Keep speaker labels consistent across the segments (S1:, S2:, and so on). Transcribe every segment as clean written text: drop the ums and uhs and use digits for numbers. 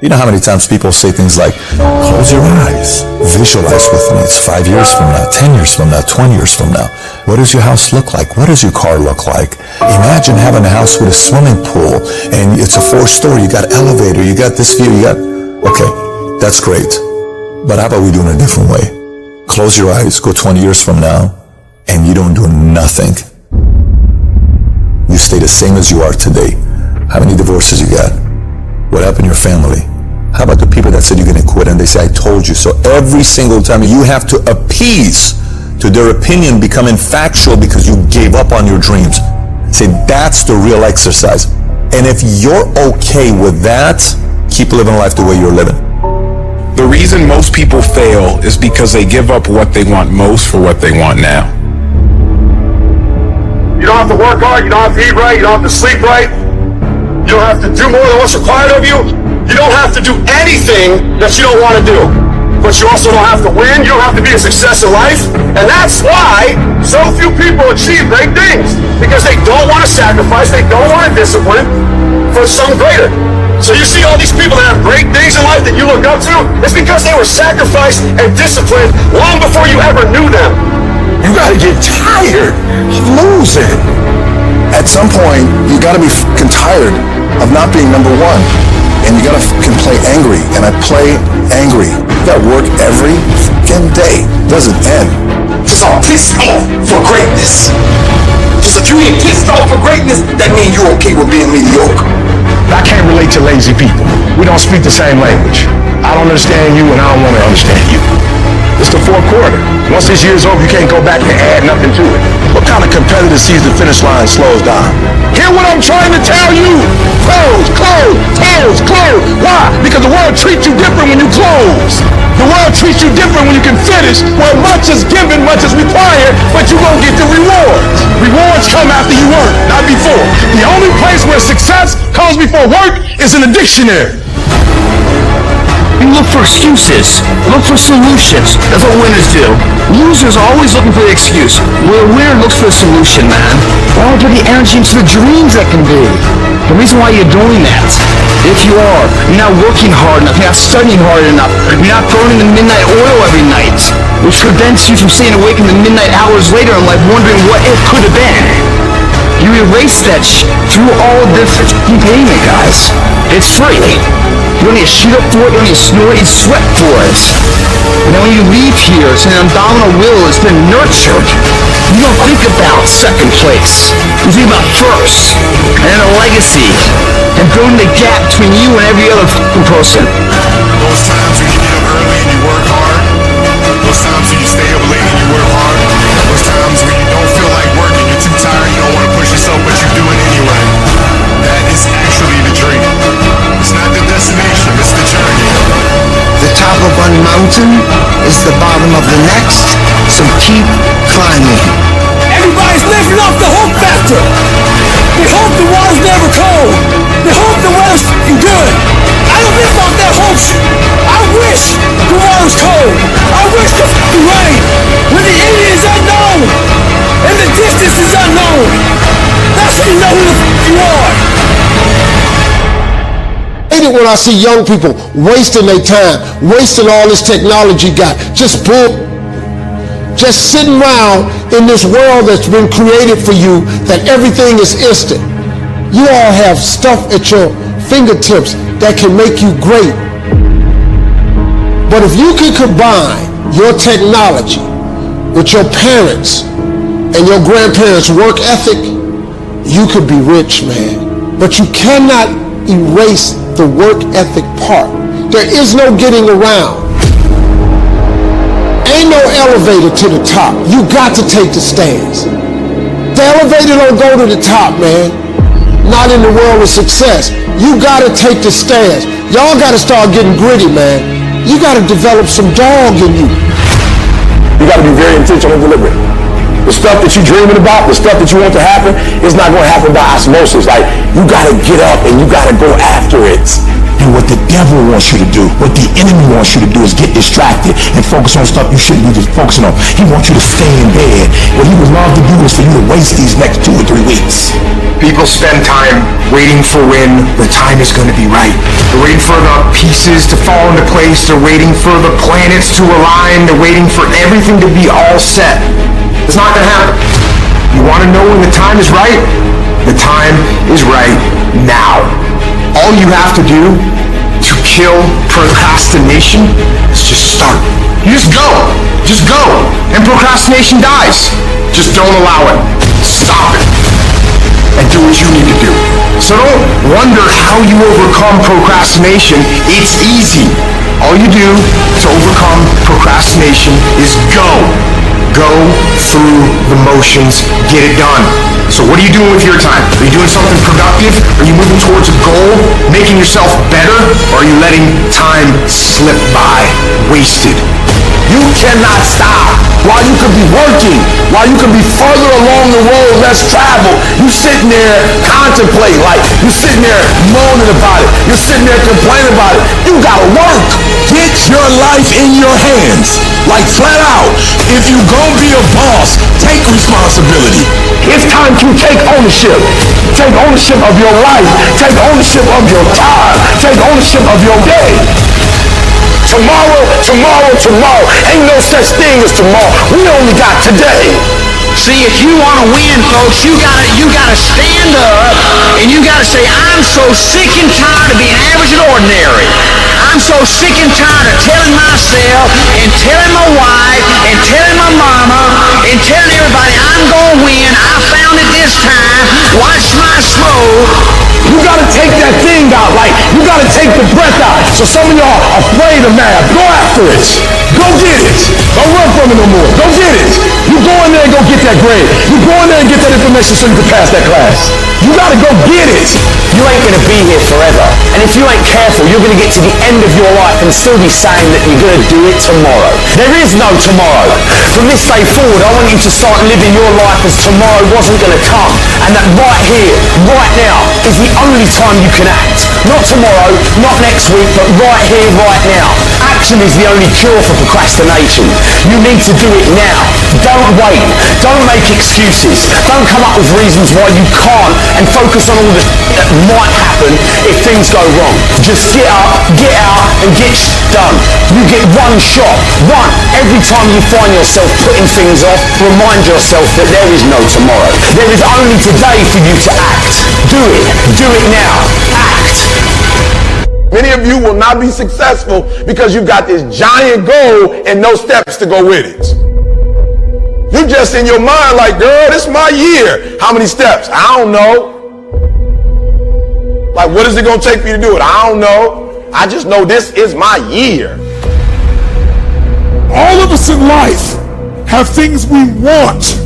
S1: You know how many times people say things like, close your eyes, visualize with me. It's 5 years from now, 10 years from now, 20 years from now. What does your house look like? What does your car look like? Imagine having a house with a swimming pool and it's a 4-story, you got elevator, you got this view, okay, that's great. But how about we do it in a different way? Close your eyes, go 20 years from now, and you don't do nothing. You stay the same as you are today. How many divorces you got? What happened to your family? How about the people that said you're going to quit and they say, I told you so? Every single time you have to appease to their opinion becoming factual because you gave up on your dreams. Say, that's the real exercise. And if you're okay with that, keep living life the way you're living.
S2: The reason most people fail is because they give up what they want most for what they want now.
S3: You don't have to work hard, you don't have to eat right, you don't have to sleep right. You don't have to do more than what's required of you. You don't have to do anything that you don't want to do. But you also don't have to win. You don't have to be a success in life. And that's why so few people achieve great things. Because they don't want to sacrifice, they don't want to discipline for something greater. So you see all these people that have great things in life that you look up to, it's because they were sacrificed and disciplined long before you ever knew them.
S4: You gotta get tired of losing. At some point, you gotta be fucking tired of not being number one. And you gotta fucking play angry. And I play angry. You gotta work every fucking day. Doesn't end.
S5: Just all pissed off for greatness. Just if you ain't pissed off for greatness, that means you're okay with being mediocre.
S4: I can't relate to lazy people. We don't speak the same language. I don't understand you and I don't want to understand you. It's the fourth quarter. Once this year's over, you can't go back and add nothing to it. What kind of competitor sees the finish line slows down? Hear what I'm trying to tell you? Close, close, close, close. Why? Because the world treats you different when you close. The world treats you different when you can finish, where much is given, much is required, but you won't get the rewards. Rewards come after you work, not before. The only place where success comes before work is in the dictionary.
S6: You look for excuses. Look for solutions. That's what winners do. Losers are always looking for the excuse. Where a winner looks for a solution, man. Why don't you put the energy into the dreams that can be? The reason why you're doing that, if you are, you're not working hard enough, you're not studying hard enough, you're not burning the midnight oil every night, which prevents you from staying awake in the midnight hours later in life wondering what it could have been. You erase that through all of this payment, guys. It's free. You don't need to shoot up for it, you don't need to snore it, you sweat for it. And then when you leave here, it's an abdominal will that's been nurtured. You don't think about second place. You think about first. And then a legacy. And building the gap between you and every other person.
S7: Those times when you get up early and you work hard. Those times when you stay up late and you work hard. Those times when you don't feel like working, you're too tired, you don't want to push yourself, but you do it anyway. That is actually the dream. It's not the destination, it's the journey.
S5: The top of one mountain is the bottom of the next, so keep climbing.
S8: Everybody's living off the hope factor. They hope the water's never cold. They hope the weather's good. I don't live off that hope shit. I wish the water's cold. I wish the rain. When the end is unknown and the distance is unknown, that's when you know who the you are.
S9: I hate it when I see young people wasting their time, wasting all this technology got, just sitting around in this world that's been created for you, that everything is instant. You all have stuff at your fingertips that can make you great. But if you can combine your technology with your parents and your grandparents' work ethic, you could be rich, man. But you cannot erase the work ethic part. There is no getting around. Ain't no elevator to the top. You got to take the stairs. The elevator don't go to the top, man. Not in the world of success. You gotta take the stairs. Y'all gotta start getting gritty, man. You gotta develop some dog in you.
S4: You gotta be very intentional and deliberate. The stuff that you're dreaming about, the stuff that you want to happen, is not going to happen by osmosis. Like, you got to get up and you got to go after it. And what the devil wants you to do, what the enemy wants you to do is get distracted and focus on stuff you shouldn't be just focusing on. He wants you to stay in bed. What he would love to do is for you to waste these next 2 or 3 weeks.
S5: People spend time waiting for when the time is going to be right. They're waiting for the
S6: pieces to fall into place. They're waiting for the planets to align. They're waiting for everything to be all set. It's not going to happen. You want to know when the time is right? The time is right now. All you have to do to kill procrastination is just start. You just go. Just go. And procrastination dies. Just don't allow it. Stop it. And do what you need to do. So don't wonder how you overcome procrastination. It's easy. All you do to overcome procrastination is go. Go through the motions. Get it done. So what are you doing with your time? Are you doing something productive? Are you moving towards a goal? Making yourself better? Or are you letting time slip by? Wasted.
S4: You cannot stop. While you could be working, while you could be further along the road less traveled, you sitting there contemplating, like you're sitting there moaning about it. You're sitting there complaining about it. You gotta work. Get your life in your hands. Like flat out. If you gonna be a boss, take responsibility.
S6: It's time to take ownership. Take ownership of your life. Take ownership of your time. Take ownership of your day. Tomorrow. Ain't no such thing as tomorrow. We only got today.
S10: See, if you want to win, folks, you gotta stand up and you gotta say, I'm so sick and tired of being average and ordinary. I'm so sick and tired of telling myself and telling my wife and telling my mama and telling everybody I'm gonna win. I found it this time. Watch my smoke.
S4: You gotta take that thing out, like you gotta take the breath out. So some of y'all are afraid of math. Go after it. Go get it. Don't run from it no more. Go get it. You go in there and go get that grade. You go in there and get that information so you can pass that class. You gotta go get it.
S6: You ain't gonna be here forever. And if you ain't careful, you're gonna get to the end of your life and still be saying that you're gonna do it tomorrow. There is no tomorrow. From this day forward, I want you to start living your life as tomorrow wasn't gonna come. And that right here, right now, is the only time you can act. Not tomorrow, not next week, but right here, right now. Action is the only cure for procrastination. You need to do it now. Don't wait. Don't make excuses. Don't come up with reasons why you can't and focus on all the that might happen if things go wrong. Just get up, get out, and get done. You get one shot. One. Every time you find yourself putting things off, remind yourself that there is no tomorrow. There is only today for you to act. Do it. Do it now. Act.
S4: Many of you will not be successful because you've got this giant goal and no steps to go with it. You just in your mind like, girl, this is my year. How many steps? I don't know. Like, what is it going to take for you to do it? I don't know. I just know this is my year.
S11: All of us in life have things we want.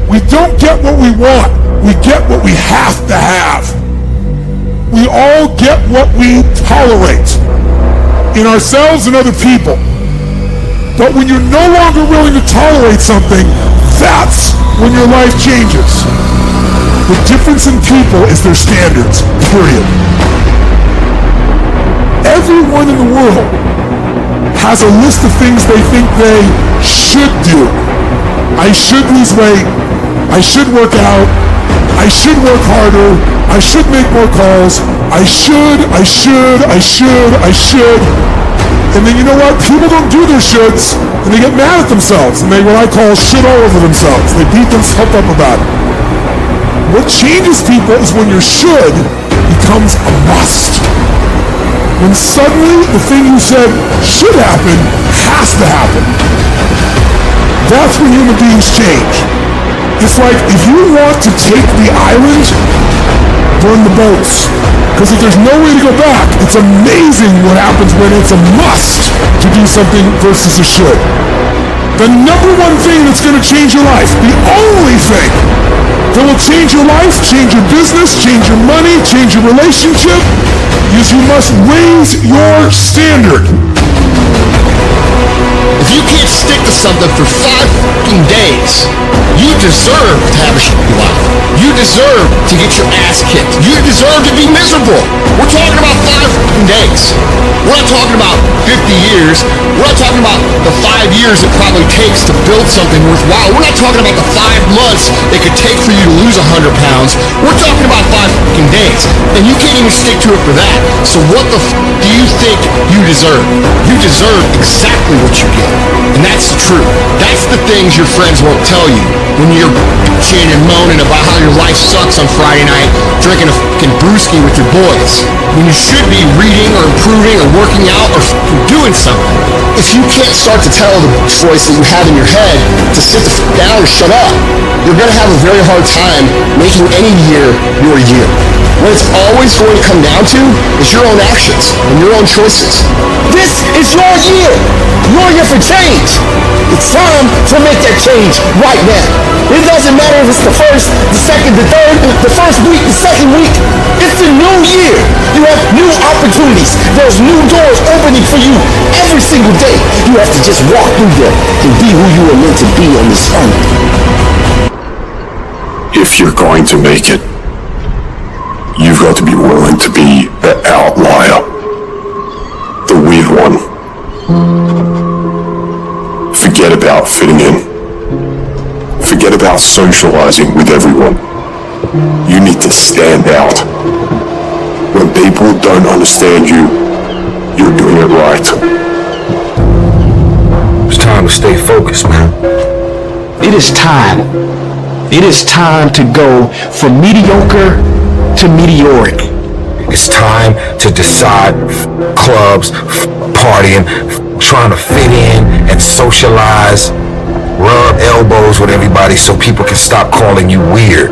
S11: We don't get what we want. We get what we have to have. We all get what we tolerate in ourselves and other people. But when you're no longer willing to tolerate something, that's when your life changes. The difference in people is their standards, period. Everyone in the world has a list of things they think they should do. I should lose weight. I should work out. I should work harder. I should make more calls. I should. And then you know what? People don't do their shoulds, and they get mad at themselves, and they what I call shit all over themselves. They beat themselves up about it. What changes people is when your should becomes a must. When suddenly the thing you said should happen has to happen. That's when human beings change. It's like if you want to take the island, burn the boats. Because if there's no way to go back, it's amazing what happens when it's a must to do something versus a should. The number one thing that's going to change your life, the only thing that will change your life, change your business, change your money, change your relationship, is you must raise your standard.
S7: If you can't stick to something for 5 fucking days, you deserve to have a shitty life. You deserve to get your ass kicked. You deserve to be miserable. We're talking about 5 fucking days. We're not talking about
S4: 50 years. We're not talking about the 5 years it probably takes to build something worthwhile. We're not talking about the 5 months it could take for you to lose 100 pounds. We're talking about 5 fucking days. And you can't even stick to it for that. So what the do you think you deserve? You deserve exactly what you get. And that's the truth. That's the things your friends won't tell you when you're bitching and moaning about how your life sucks on Friday night, drinking a fucking brewski with your boys, when you should be reading or improving or working out or doing something. If you can't start to tell the voice that you have in your head to sit the fuck down or shut up, you're going to have a very hard time making any year your year. What it's always going to come down to is your own actions and your own choices.
S8: This is your year. Your year for change. It's time to make that change right now. It doesn't matter if it's the first, the second, the third, the first week, the second week. It's a new year. You have new opportunities. There's new doors opening for you every single day. You have to just walk through them and be who you were meant to be on this earth.
S12: If you're going to make it, you've got to be willing to be the outlier, the weird one. Forget about fitting in. Forget about socializing with everyone. You need to stand out. When people don't understand you, you're doing it right.
S6: It's time to stay focused, man.
S10: It is time. It is time to go from mediocre to meteoric.
S6: It's time to decide clubs, partying, trying to fit in and socialize, rub elbows with everybody so people can stop calling you weird.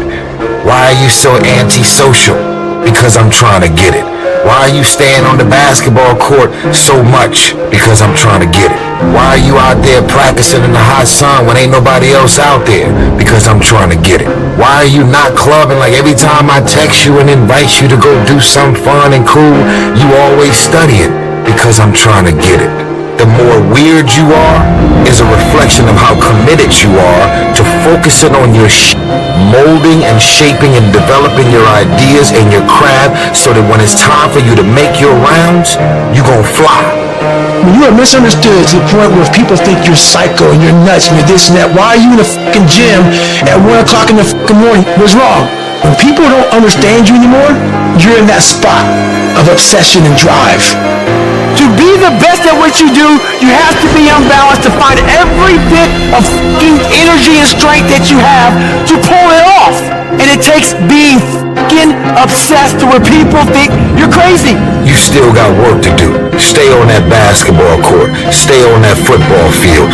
S6: Why are you so antisocial? Because I'm trying to get it. Why are you staying on the basketball court so much? Because I'm trying to get it. Why are you out there practicing in the hot sun when ain't nobody else out there? Because I'm trying to get it. Why are you not clubbing like every time I text you and invite you to go do something fun and cool, you always studying? Because I'm trying to get it. The more weird you are is a reflection of how committed you are to focusing on your molding and shaping and developing your ideas and your craft so that when it's time for you to make your rounds, you gon' fly.
S8: When you are misunderstood to the point where people think you're psycho and you're nuts and you're this and that, why are you in the fucking gym at 1 o'clock in the fucking morning? What's wrong? When people don't understand you anymore, you're in that spot of obsession and drive. To be the best at what you do, you have to be unbalanced to find every bit of fucking energy and strength that you have to pull it off. And it takes being fucking obsessed to where people think you're crazy.
S6: You still got work to do. Stay on that basketball court. Stay on that football field.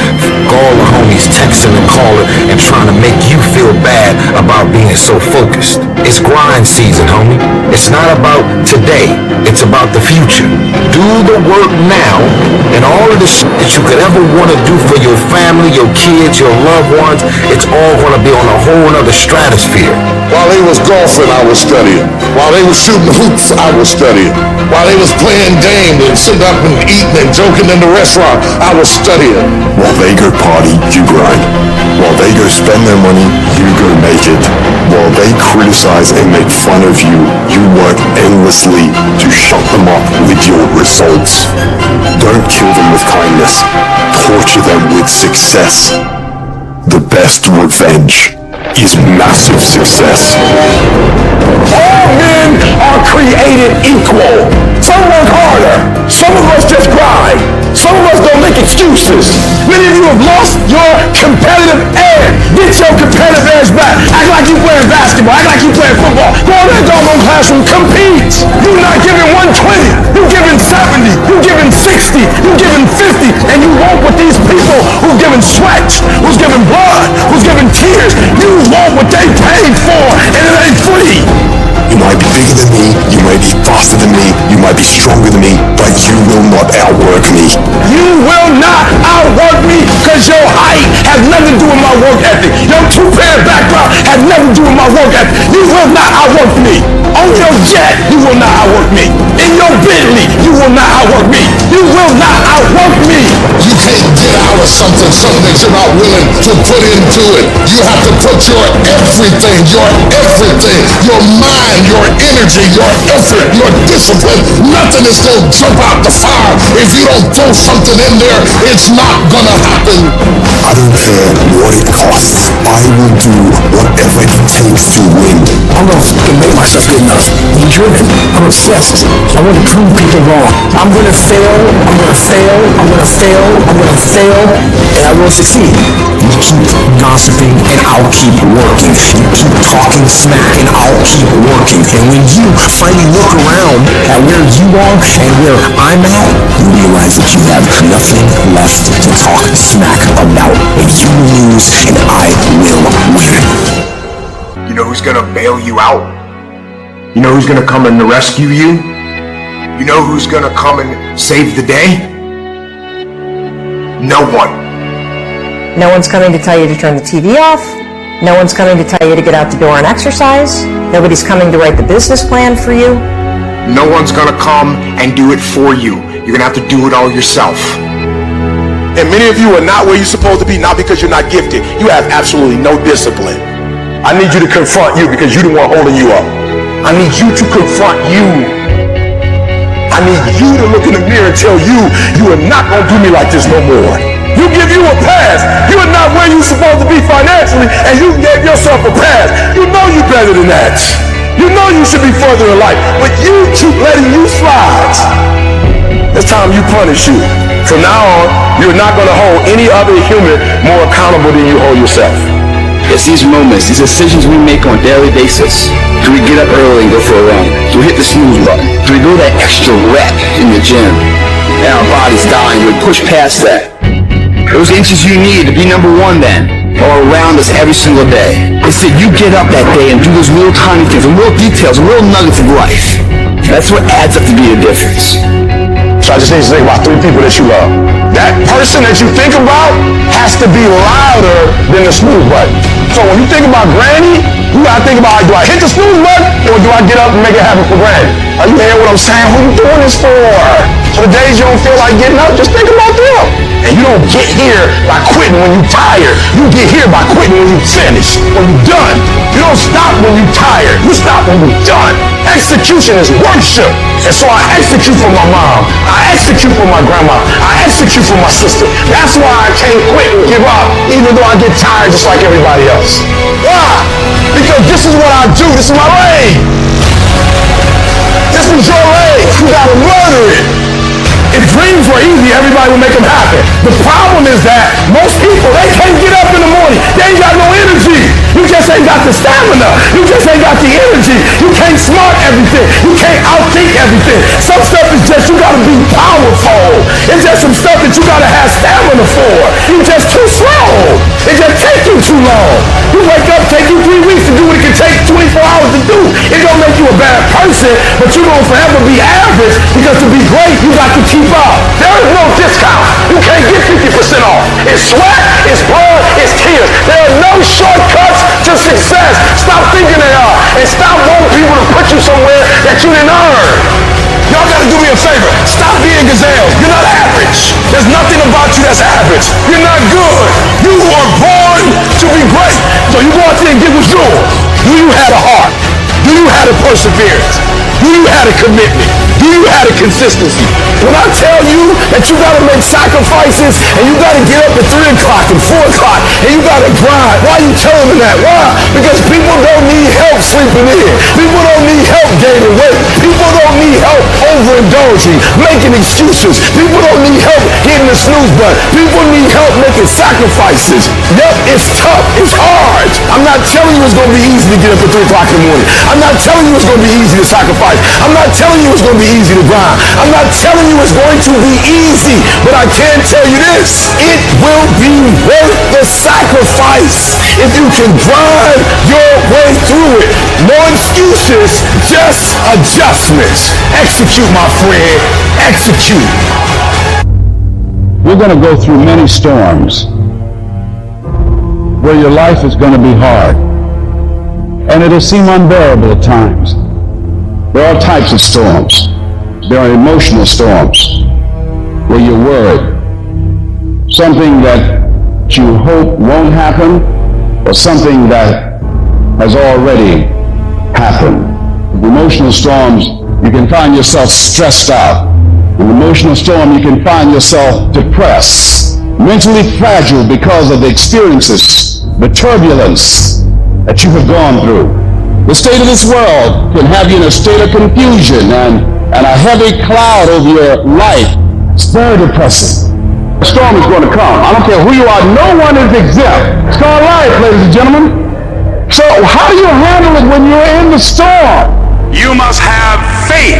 S6: All the homies texting and calling and trying to make you feel bad about being so focused. It's grind season, homie. It's not about today. It's about the future. Do the work now, and all of the shit that you could ever want to do for your family, your kids, your loved ones, it's all going to be on a whole other stratosphere.
S4: While they was golfing, I was studying. While they was shooting hoops, I was studying. While they was playing games and sitting up and eating and joking in the restaurant, I was studying.
S12: While they go party, you grind. While they go spend their money, you go make it. While they criticize and make fun of you, you work endlessly to shut them up with your results. Don't kill them with kindness. Torture them with success. The best revenge is massive success.
S4: All men are created equal. Some work harder. Some of us just grind. Some of us don't make excuses. Many of you have lost your competitive edge. Get your competitive edge back. Act like you playing basketball. Act like you playing football. Go in that doggone classroom. Compete. You're not giving 120. You're giving 70. You're giving 60. You're giving 50. And you want what these people who've given sweat, who's given blood, who's given tears, you want what they paid for, and it ain't free.
S12: You might be bigger than me, you might be faster than me, you might be stronger than me, but you will not outwork me.
S4: You will not outwork me because your height has nothing to do with my work ethic. Your two-parent background has nothing to do with my work ethic. You will not outwork me. On your jet, you will not outwork me. In your Bentley, you will not outwork me. You will not outwork me. You can't get out
S9: out of something that you're not willing to put into it. You have to put your everything, your mind, your energy, your effort, your discipline. Nothing is going to jump out the fire. If you don't throw something in there, it's not going to happen.
S12: I don't care what it costs. I will do whatever it takes to win.
S6: I'm gonna fucking make myself good enough. I'm driven. I'm obsessed. I want to prove people wrong. I'm gonna fail. I'm gonna fail. I'm gonna fail. I'm gonna fail. And I will succeed. You keep gossiping and I'll keep working. You keep talking smack and I'll keep working. And when you finally look around at where you are and where I'm at, you realize that you have nothing left to talk smack about. And you lose and I will win.
S4: You know who's gonna bail you out? You know who's gonna come and rescue you? You know who's gonna come and save the day? No one.
S13: No one's coming to tell you to turn the TV off. No one's coming to tell you to get out the door and exercise. Nobody's coming to write the business plan for you.
S4: No one's gonna come and do it for you. You're gonna have to do it all yourself. And many of you are not where you're supposed to be, not because you're not gifted. You have absolutely no discipline. I need you to confront you because you're the one holding you up. I need you to confront you. I need you to look in the mirror and tell you, you are not going to do me like this no more. You give you a pass. You are not where you're supposed to be financially, and you gave yourself a pass. You know you're better than that. You know you should be further in life, but you keep letting you slide. It's time you punish you. From now on, you're not going to hold any other human more accountable than you hold yourself.
S6: It's these moments, these decisions we make on a daily basis. Do we get up early and go for a run? Do we hit the snooze button? Do we go that extra rep in the gym? And our body's dying, we push past that. Those inches you need to be number one then are around us every single day. It's that you get up that day and do those little tiny things, the little details, the little nuggets of life. That's what adds up to be the difference.
S4: So I just need to think about 3 people that you love. That person that you think about has to be louder than the snooze button. So when you think about Granny, you gotta think about, do I hit the snooze button or do I get up and make it happen for Granny? Are you hearing what I'm saying? Who you doing this for? So the days you don't feel like getting up, just think about them. And you don't get here by quitting when you're tired. You get here by quitting when you're finished, when you're done. You don't stop when you're tired. You stop when you're done. Execution is worship. And so I execute for my mom. I execute for my grandma. I execute for my sister. That's why I can't quit and give up, even though I get tired just like everybody else. Why? Because this is what I do. This is my lane. This is your lane. You gotta murder it. If dreams were easy, everybody would make them happen. The problem is that most people, they can't get up in the morning. They ain't got no energy. You just ain't got the stamina. You just ain't got the energy. You can't smart everything. You can't outthink everything. Some stuff is just, you gotta be powerful. It's just some stuff that you gotta have stamina for. You just too slow. It just take you too long. You wake up, take you 3 weeks to do what it can take 24 hours to do. It don't make you a bad person, but you're gonna forever be average because to be great, you got to keep up. There is no discount. You can't get 50% off. It's sweat, it's blood, it's tears. There are no shortcuts to success. Stop thinking they are. And stop wanting people to put you somewhere that you didn't earn. Y'all gotta do me a favor. Stop being gazelles. You're not average. There's nothing about you that's average. You're not good. You are born to be great. So you go out there and get what's yours. Do you have a heart? Do you have a perseverance? Do you have a commitment? Do you have a consistency? When I tell you that you gotta make sacrifices and you gotta get up at 3 o'clock and 4 o'clock and you gotta grind, why are you telling me that? Why? Because people don't need help sleeping in. People don't need help gaining weight. People don't need help overindulging, making excuses. People don't need help hitting the snooze button. People need help making sacrifices. Yep, it's tough. It's hard. I'm not telling you it's gonna be easy to get up at 3 o'clock in the morning. I'm not telling you it's gonna be easy to sacrifice. I'm not telling you it's going to be easy to grind. I'm not telling you it's going to be easy, but I can tell you this. It will be worth the sacrifice if you can grind your way through it. No excuses, just adjustments. Execute, my friend. Execute.
S14: You're going to go through many storms where your life is going to be hard, and it'll seem unbearable at times. There are types of storms. There are emotional storms where you're worried, something that you hope won't happen, or something that has already happened. In emotional storms, you can find yourself stressed out. In an emotional storm, you can find yourself depressed, mentally fragile because of the experiences, the turbulence that you have gone through. The state of this world can have you in a state of confusion and a heavy cloud over your life. It's very depressing. The storm is going to come. I don't care who you are. No one is exempt. It's called life, ladies and gentlemen. So how do you handle it when you're in the storm?
S3: You must have faith.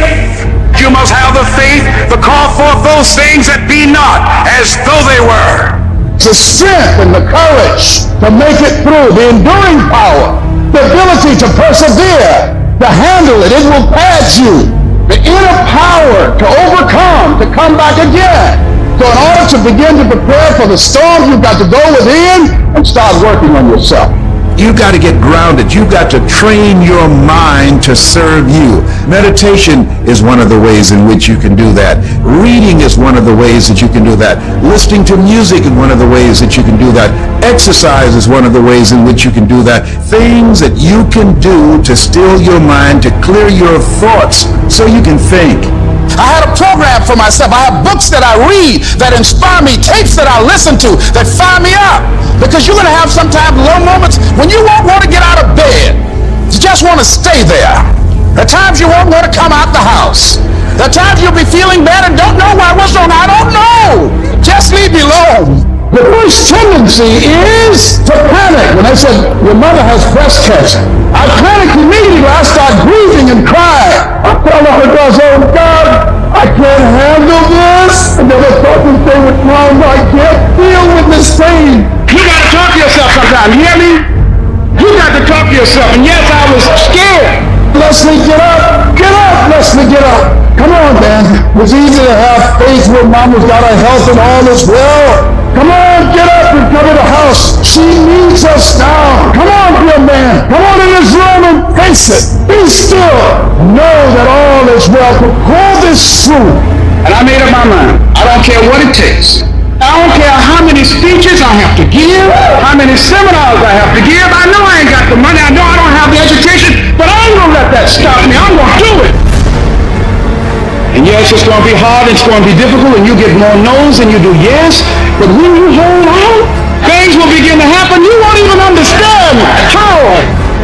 S3: You must have the faith to call forth those things that be not as though they were.
S14: The strength and the courage to make it through, the enduring power, the ability to persevere, to handle it. It will pass you. The inner power to overcome, to come back again. So in order to begin to prepare for the storm, you've got to go within and start working on yourself.
S15: You've got to get grounded. You've got to train your mind to serve you. Meditation is one of the ways in which you can do that. Reading is one of the ways that you can do that. Listening to music is one of the ways that you can do that. Exercise is one of the ways in which you can do that. Things that you can do to still your mind, to clear your thoughts so you can think.
S6: I had a program for myself. I have books that I read that inspire me, tapes that I listen to that fire me up. Because you're going to have sometimes low moments when you won't want to get out of bed. You just want to stay there. There are times you won't want to come out the house. There are times you'll be feeling bad and don't know what's wrong. I don't know. Just leave me alone.
S14: The first tendency is to panic. When they said, your mother has breast cancer, I panicked immediately. I started grieving and crying. I fell on the ground, oh God, I can't handle this. I never thought this day would come. I can't deal with this pain.
S6: You got to talk to yourself sometimes. You hear me? You got to talk to yourself. And yes, I was scared.
S14: Leslie, get up. Get up, Leslie, get up. Come on, man. It's easy to have faith when mama's got her health and all is well. Come on, get up and come to the house. She needs us now. Come on, dear man. Come on in this room and face it. Be still. Know that all is well. But call this through.
S6: And I made up my mind. I don't care what it takes. I don't care how many speeches I have to give, how many seminars I have to give. I know I ain't got the money. I know I don't have the education, but I ain't going to let that stop me. I'm going to do it. And yes, it's going to be hard, it's going to be difficult, and you get more no's than you do yes, but when you hold out, things will begin to happen. You won't even understand how.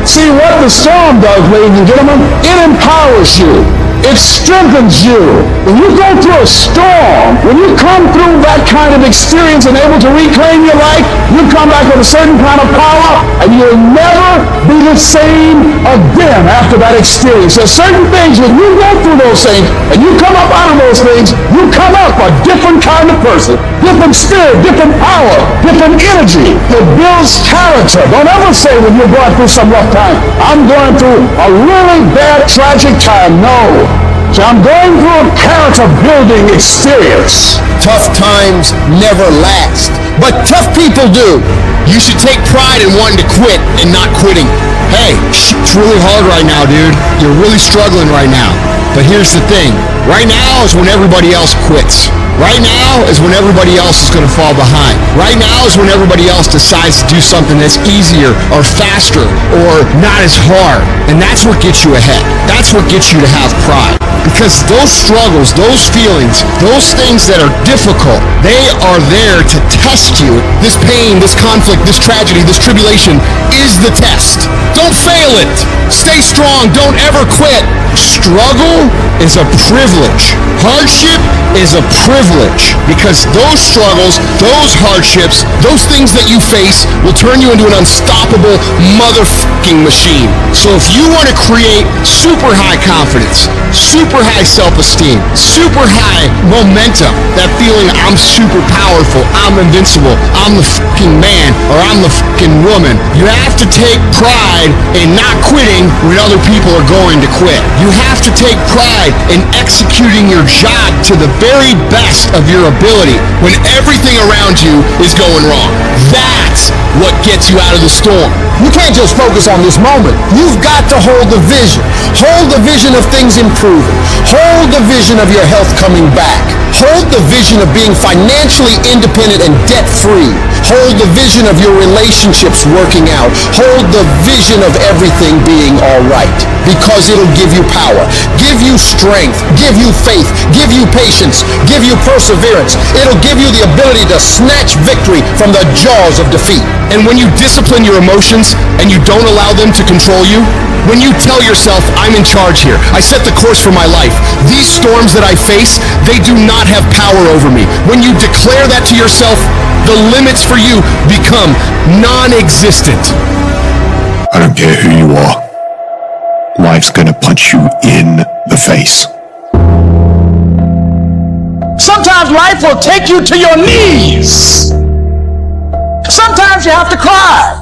S14: See, what the storm does, ladies and gentlemen, it empowers you. It strengthens you. When you go through a storm, when you come through that kind of experience and able to reclaim your life, you come back with a certain kind of power, and you'll never be the same again after that experience. There's certain things, when you go through those things, and you come up out of those things, you come up a different kind of person, different spirit, different power, different energy. It builds character. Don't ever say when you're going through some rough time, I'm going through a really bad, tragic time. No. So I'm going through a character-building experience.
S16: Tough times never last, but tough people do. You should take pride in wanting to quit and not quitting. Hey, it's really hard right now, dude. You're really struggling right now. But here's the thing. Right now is when everybody else quits. Right now is when everybody else is going to fall behind. Right now is when everybody else decides to do something that's easier or faster or not as hard. And that's what gets you ahead. That's what gets you to have pride. Because those struggles, those feelings, those things that are difficult, they are there to test you. This pain, this conflict, this tragedy, this tribulation is the test. Don't fail it. Stay strong. Don't ever quit. Struggle is a privilege. Hardship is a privilege, because those struggles, those hardships, those things that you face will turn you into an unstoppable motherfucking machine. So if you want to create super high confidence, super high self-esteem, super high momentum, that feeling I'm super powerful, I'm invincible, I'm the fucking man, or I'm the fucking woman, you have to take pride in not quitting when other people are going to quit. You have to take pride in executing your job to the very best of your ability when everything around you is going wrong. That's what gets you out of the storm. You can't just focus on this moment. You've got to hold the vision. Hold the vision of things improving. Hold the vision of your health coming back. Hold the vision of being financially independent and debt-free. Hold the vision of your relationships working out. Hold the vision of everything being all right, because it'll give you power, give you strength, give you faith, give you patience, give you perseverance. It'll give you the ability to snatch victory from the jaws of defeat. And when you discipline your emotions and you don't allow them to control you, when you tell yourself, I'm in charge here, I set the course for my life, these storms that I face, they do not have power over me. When you declare that to yourself, the limits for you become non-existent.
S12: I don't care who you are. Life's gonna punch you in the face.
S14: Sometimes life will take you to your knees. Sometimes you have to cry.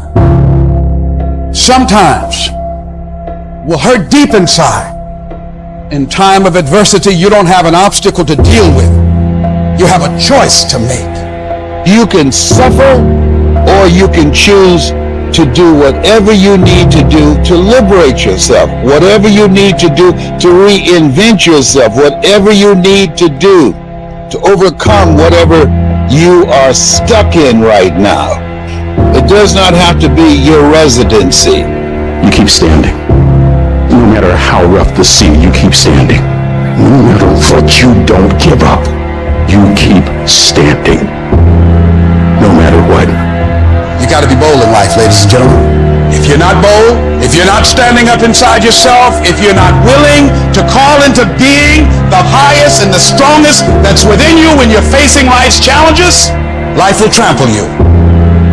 S14: Sometimes will hurt deep inside. In time of adversity, you don't have an obstacle to deal with. You have a choice to make.
S15: You can suffer, or you can choose to do whatever you need to do to liberate yourself, whatever you need to do to reinvent yourself, whatever you need to do to overcome whatever you are stuck in right now. It does not have to be your residency.
S4: You keep standing. No matter how rough the sea, you keep standing. No matter what, you don't give up. You keep standing. No matter what.
S14: You got to be bold in life, ladies and gentlemen. If you're not bold, if you're not standing up inside yourself, if you're not willing to call into being the highest and the strongest that's within you when you're facing life's challenges, life will trample you.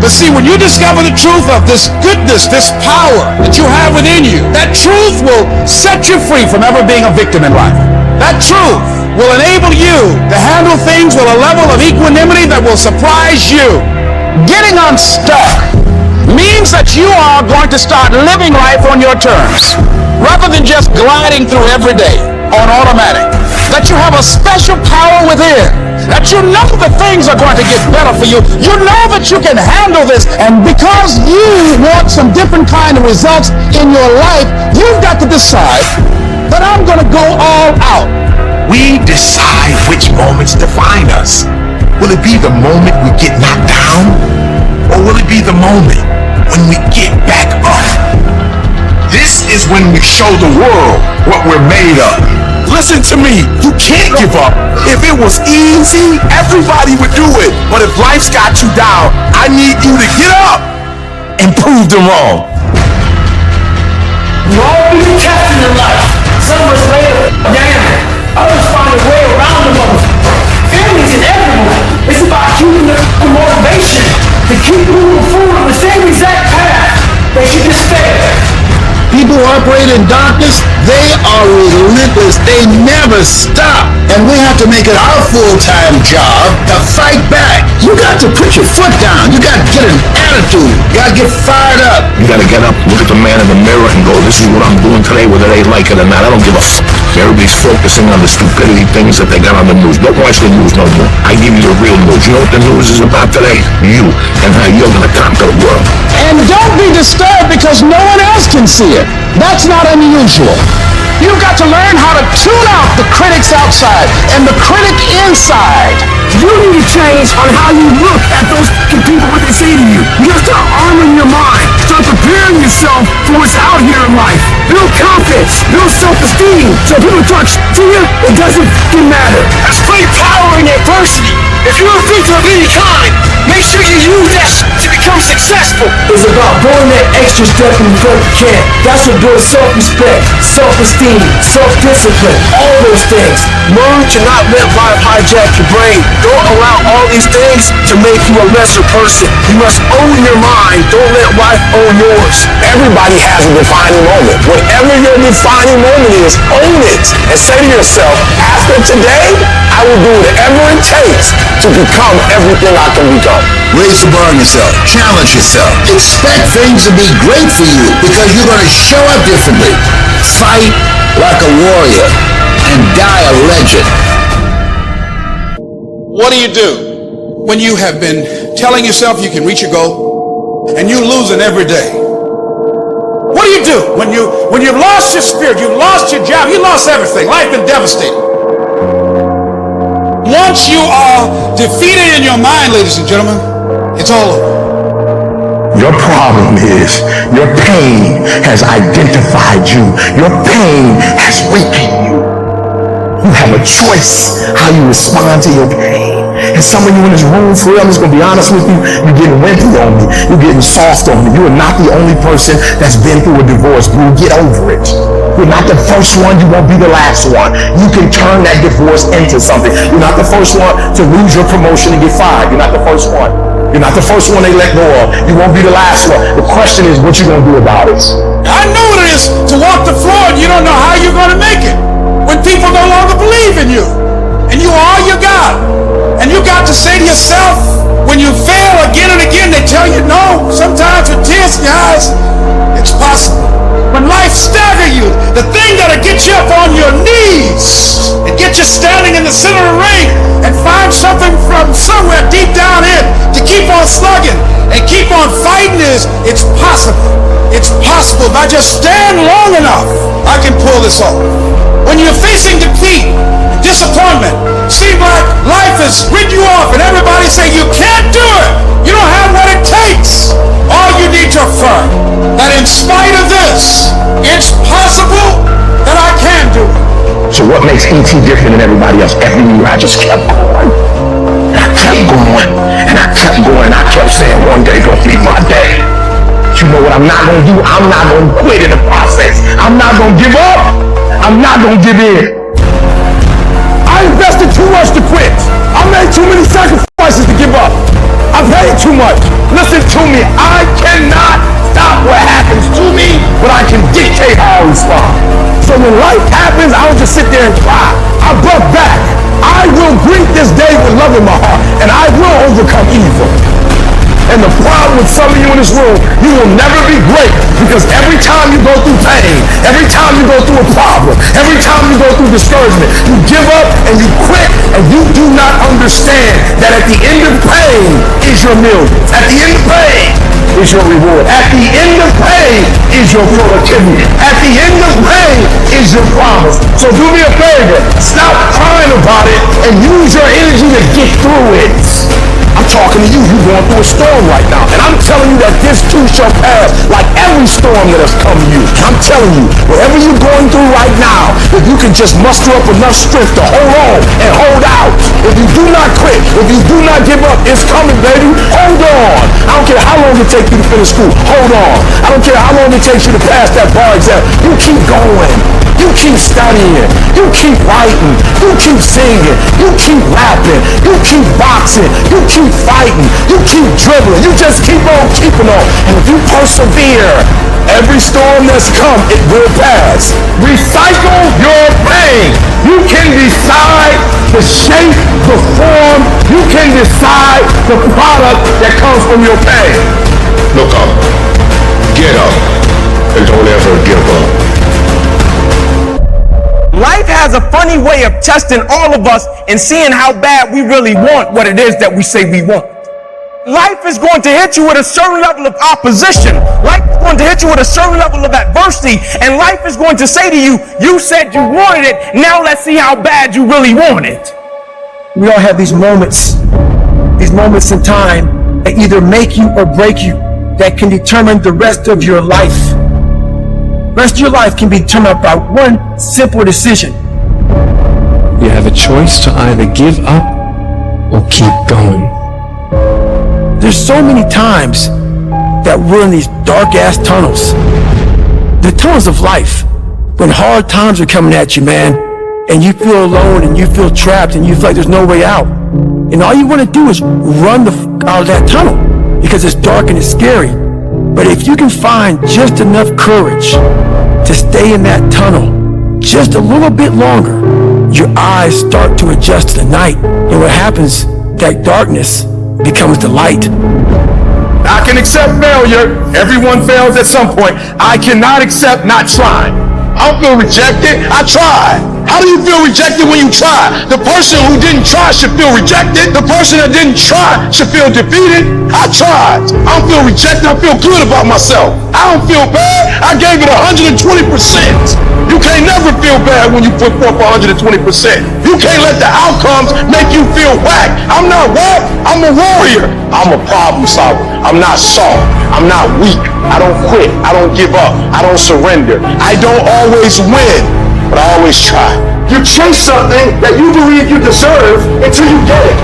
S14: But see, when you discover the truth of this goodness, this power that you have within you, that truth will set you free from ever being a victim in life. That truth will enable you to handle things with a level of equanimity that will surprise you. Getting unstuck means that you are going to start living life on your terms, rather than just gliding through every day on automatic. That you have a special power within. That you know that things are going to get better for you. You know that you can handle this. And because you want some different kind of results in your life, you've got to decide that I'm going to go all out.
S5: We decide which moments define us. Will it be the moment we get knocked down? Or will it be the moment when we get back up? This is when we show the world what we're made of. Listen to me, you can't give up. If it was easy, everybody would do it. But if life's got you down, I need you to get up and prove them wrong.
S8: You all be tested in life. Some of us later, damn it. Others find a way around the motherfucker. Families and everyone. It's about keeping the motivation to keep moving forward on the same exact path that you just failed.
S15: People who operate in darkness, they are relentless. They never stop. And we have to make it our full-time job to fight back. You got to put your foot down. You got to get an attitude. You got to get fired up.
S12: You gotta get up, look at the man in the mirror and go, this is what I'm doing today, whether they like it or not. I don't give a fuck. Everybody's focusing on the stupidity things that they got on the news. Don't watch the news no more. I give you the real news. You know what the news is about today? You, and how you're gonna conquer the world.
S14: And don't be disturbed because no one else can see it. That's not unusual. You've got to learn how to tune out the critics outside and the critic inside.
S8: You need to change on how you look at those people, what they say to you. You gotta start arming your mind. Start preparing yourself for what's out here in life. Build confidence. Build self-esteem. So people talk to you, it doesn't matter. There's great power in adversity. If you're a victim of any kind, make sure you use that to become successful. It's about going that extra step in the you can. That's what builds self-respect, self-esteem, self-discipline, all those things. Learn to not let life hijack your brain. Don't allow all these things to make you a lesser person. You must own your mind. Don't let life own yours.
S4: Everybody has a defining moment. Whatever your defining moment is, own it. And say to yourself, after today, I will do whatever it takes to become everything I can become.
S16: Raise the bar on yourself. Challenge yourself. Expect things to be great for you because you're going to show up differently. Fight like a warrior and die a legend.
S14: What do you do when you have been telling yourself you can reach your goal and you're losing every day? What do you do when you've lost your spirit, you've lost your job, you lost everything, life been devastating? Once
S8: once you are defeated in your mind, ladies and gentlemen, it's all over.
S4: Your problem is your pain has identified you. Your pain has weakened you. You have a choice how you respond to your pain. And some of you in this room, for real, I'm just going to be honest with you, you're getting wintry on me. You're getting soft on me. You are not the only person that's been through a divorce. Boo, get over it. You're not the first one. You won't be the last one. You can turn that divorce into something. You're not the first one to lose your promotion and get fired. You're not the first one. You're not the first one they let go of. You won't be the last one. The question is what you going to do about it.
S8: I know what it is to walk the floor and you don't know how you're going to make it. When people no longer believe in you. And you are all you got. And you got to say to yourself, when you fail again and again, they tell you no. Sometimes with tears in your eyes, it's possible. When life stagger you, the thing that'll get you up on your knees and get you standing in the center of the ring and find something from somewhere deep down in to keep on slugging and keep on fighting is, it's possible. It's possible. If I just stand long enough, I can pull this off. When you're facing defeat, disappointment, seem like life has written you off and everybody say you can't do it. You don't have what it takes. All you need to affirm that in spite of this, it's possible that I can do it.
S4: So what makes E.T. different than everybody else? Every year I just kept going. And I kept going. And I kept going. I kept saying one day gonna be my day. But you know what I'm not gonna do? I'm not gonna quit in the process. I'm not gonna give up. I'm not gonna give in. I invested too much to quit. I made too many sacrifices to give up. I paid too much. Listen to me. I cannot stop what happens to me, but I can dictate how I respond. So when life happens, I don't just sit there and cry. I buck back. I will greet this day with love in my heart, and I will overcome evil. And the problem with some of you in this room, you will never be great because every time you go through pain, every time you go through a problem, every time you go through discouragement, you give up and you quit and you do not understand that at the end of pain is your millions. At the end of pain is your reward. At the end of pain is your productivity. At the end of pain is your promise. So do me a favor, stop crying about it and use your energy to get through it. I'm talking to you, you're going through a storm right now. And I'm telling you that this too shall pass like every storm that has come to you. I'm telling you, whatever you're going through right now, if you can just muster up enough strength to hold on and hold out. If you do not quit, if you do not give up, it's coming, baby. Hold on. I don't care how long it takes you to finish school. Hold on. I don't care how long it takes you to pass that bar exam. You keep going. You keep studying. You keep writing. You keep singing. You keep rapping. You keep boxing. You keep fighting. You keep dribbling. You just keep on keeping on. And if you persevere, every storm that's come, it will pass. Recycle your pain. You can decide the shape, the form. You can decide the product that comes from your pain. Look up. Get up. And don't ever give up.
S10: Life has a funny way of testing all of us and seeing how bad we really want what it is that we say we want. Life is going to hit you with a certain level of opposition. Life is going to hit you with a certain level of adversity. And life is going to say to you, you said you wanted it, now let's see how bad you really want it.
S17: We all have these moments in time that either make you or break you, that can determine the rest of your life. The rest of your life can be determined by one simple decision.
S18: You have a choice to either give up or keep going.
S17: There's so many times that we're in these dark-ass tunnels. The tunnels of life. When hard times are coming at you, man, and you feel alone and you feel trapped and you feel like there's no way out. And all you want to do is run the out of that tunnel because it's dark and it's scary. But if you can find just enough courage to stay in that tunnel just a little bit longer, your eyes start to adjust to the night. And what happens, that darkness becomes the light.
S4: I can accept failure. Everyone fails at some point. I cannot accept not trying. I don't feel rejected. I tried. How do you feel rejected when you try? The person who didn't try should feel rejected. The person that didn't try should feel defeated. I tried. I don't feel rejected. I feel good about myself. I don't feel bad. I gave it 120%. You can't never feel bad when you put forth 120%. You can't let the outcomes make you feel whack. I'm not whack. I'm a warrior. I'm a problem solver. I'm not soft. I'm not weak. I don't quit. I don't give up. I don't surrender. I don't always win, but I always try.
S3: You chase something that you believe you deserve until you get it.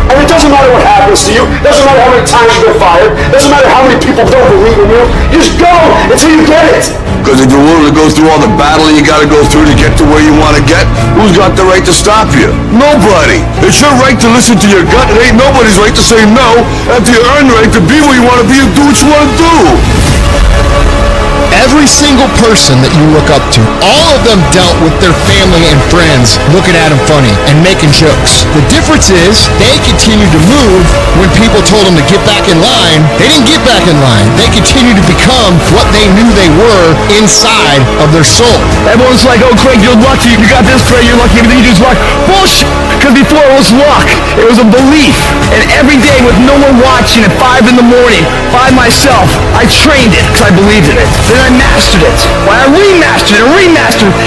S3: And it doesn't matter what happens to you. It doesn't matter how many times you get fired. It doesn't matter how many people don't believe in you. You just go until you get it.
S5: Because if you're willing to go through all the battle you got to go through to get to where you want to get, who's got the right to stop you? Nobody. It's your right to listen to your gut. It ain't nobody's right to say no after you earn the right to be where you want to be and do what you want to do.
S16: Every single person that you look up to, all of them dealt with their family and friends looking at them funny and making jokes. The difference is they continued to move when people told them to get back in line. They didn't get back in line. They continued to become what they knew they were inside of their soul.
S6: Everyone's like, oh, Craig, you're lucky. You got this, Craig, you're lucky. Everything you do is luck. Bullshit. Because before it was luck. It was a belief. And every day with no one watching at 5 in the morning, by myself, I trained it because I believed in it. Then I mastered it. Well, I remastered it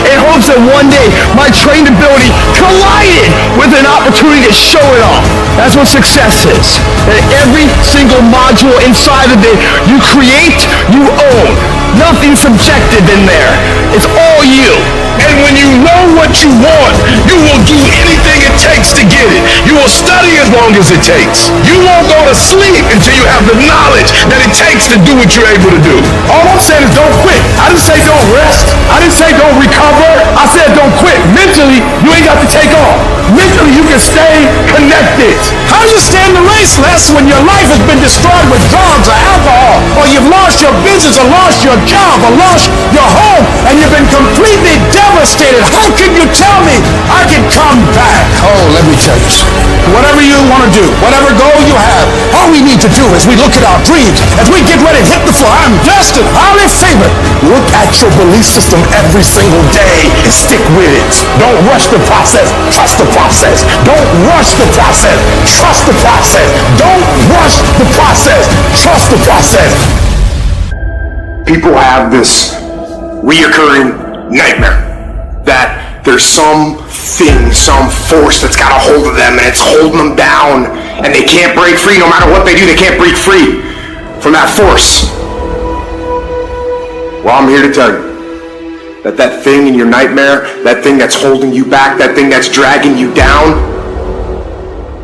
S6: in hopes that one day my trained ability collided with an opportunity to show it off. That's what success is. That every single module inside of it you create, you own. Nothing subjective in there. It's all you.
S4: And when you know what you want, you will do anything it takes to get it. You will study as long as it takes. You won't go to sleep until you have the knowledge that it takes to do what you're able to do.
S3: All I'm saying is don't quit. I didn't say don't rest. I didn't say don't recover. I said don't quit. Mentally, you ain't got to take off. Mentally, you can stay connected. How do you stand the race, Les, when your life has been destroyed with drugs or alcohol, or you've lost your business or lost your job or lost your home, and you've been completely devastated? How can you tell me I can come back? Oh, let me tell you something. Whatever you want to do, whatever goal you have, all we need to do is we look at our dreams. As we get ready to hit the floor, I'm destined, highly favored. Look at your belief system every single day and stick with it. Don't rush the process. Trust the process. Don't rush the process. Trust the process. Don't rush the process. Trust the process.
S4: People have this reoccurring nightmare that there's some force that's got a hold of them and it's holding them down and they can't break free. No matter what they do, they can't break free from that force. Well, I'm here to tell you that thing in your nightmare, that thing that's holding you back, that thing that's dragging you down,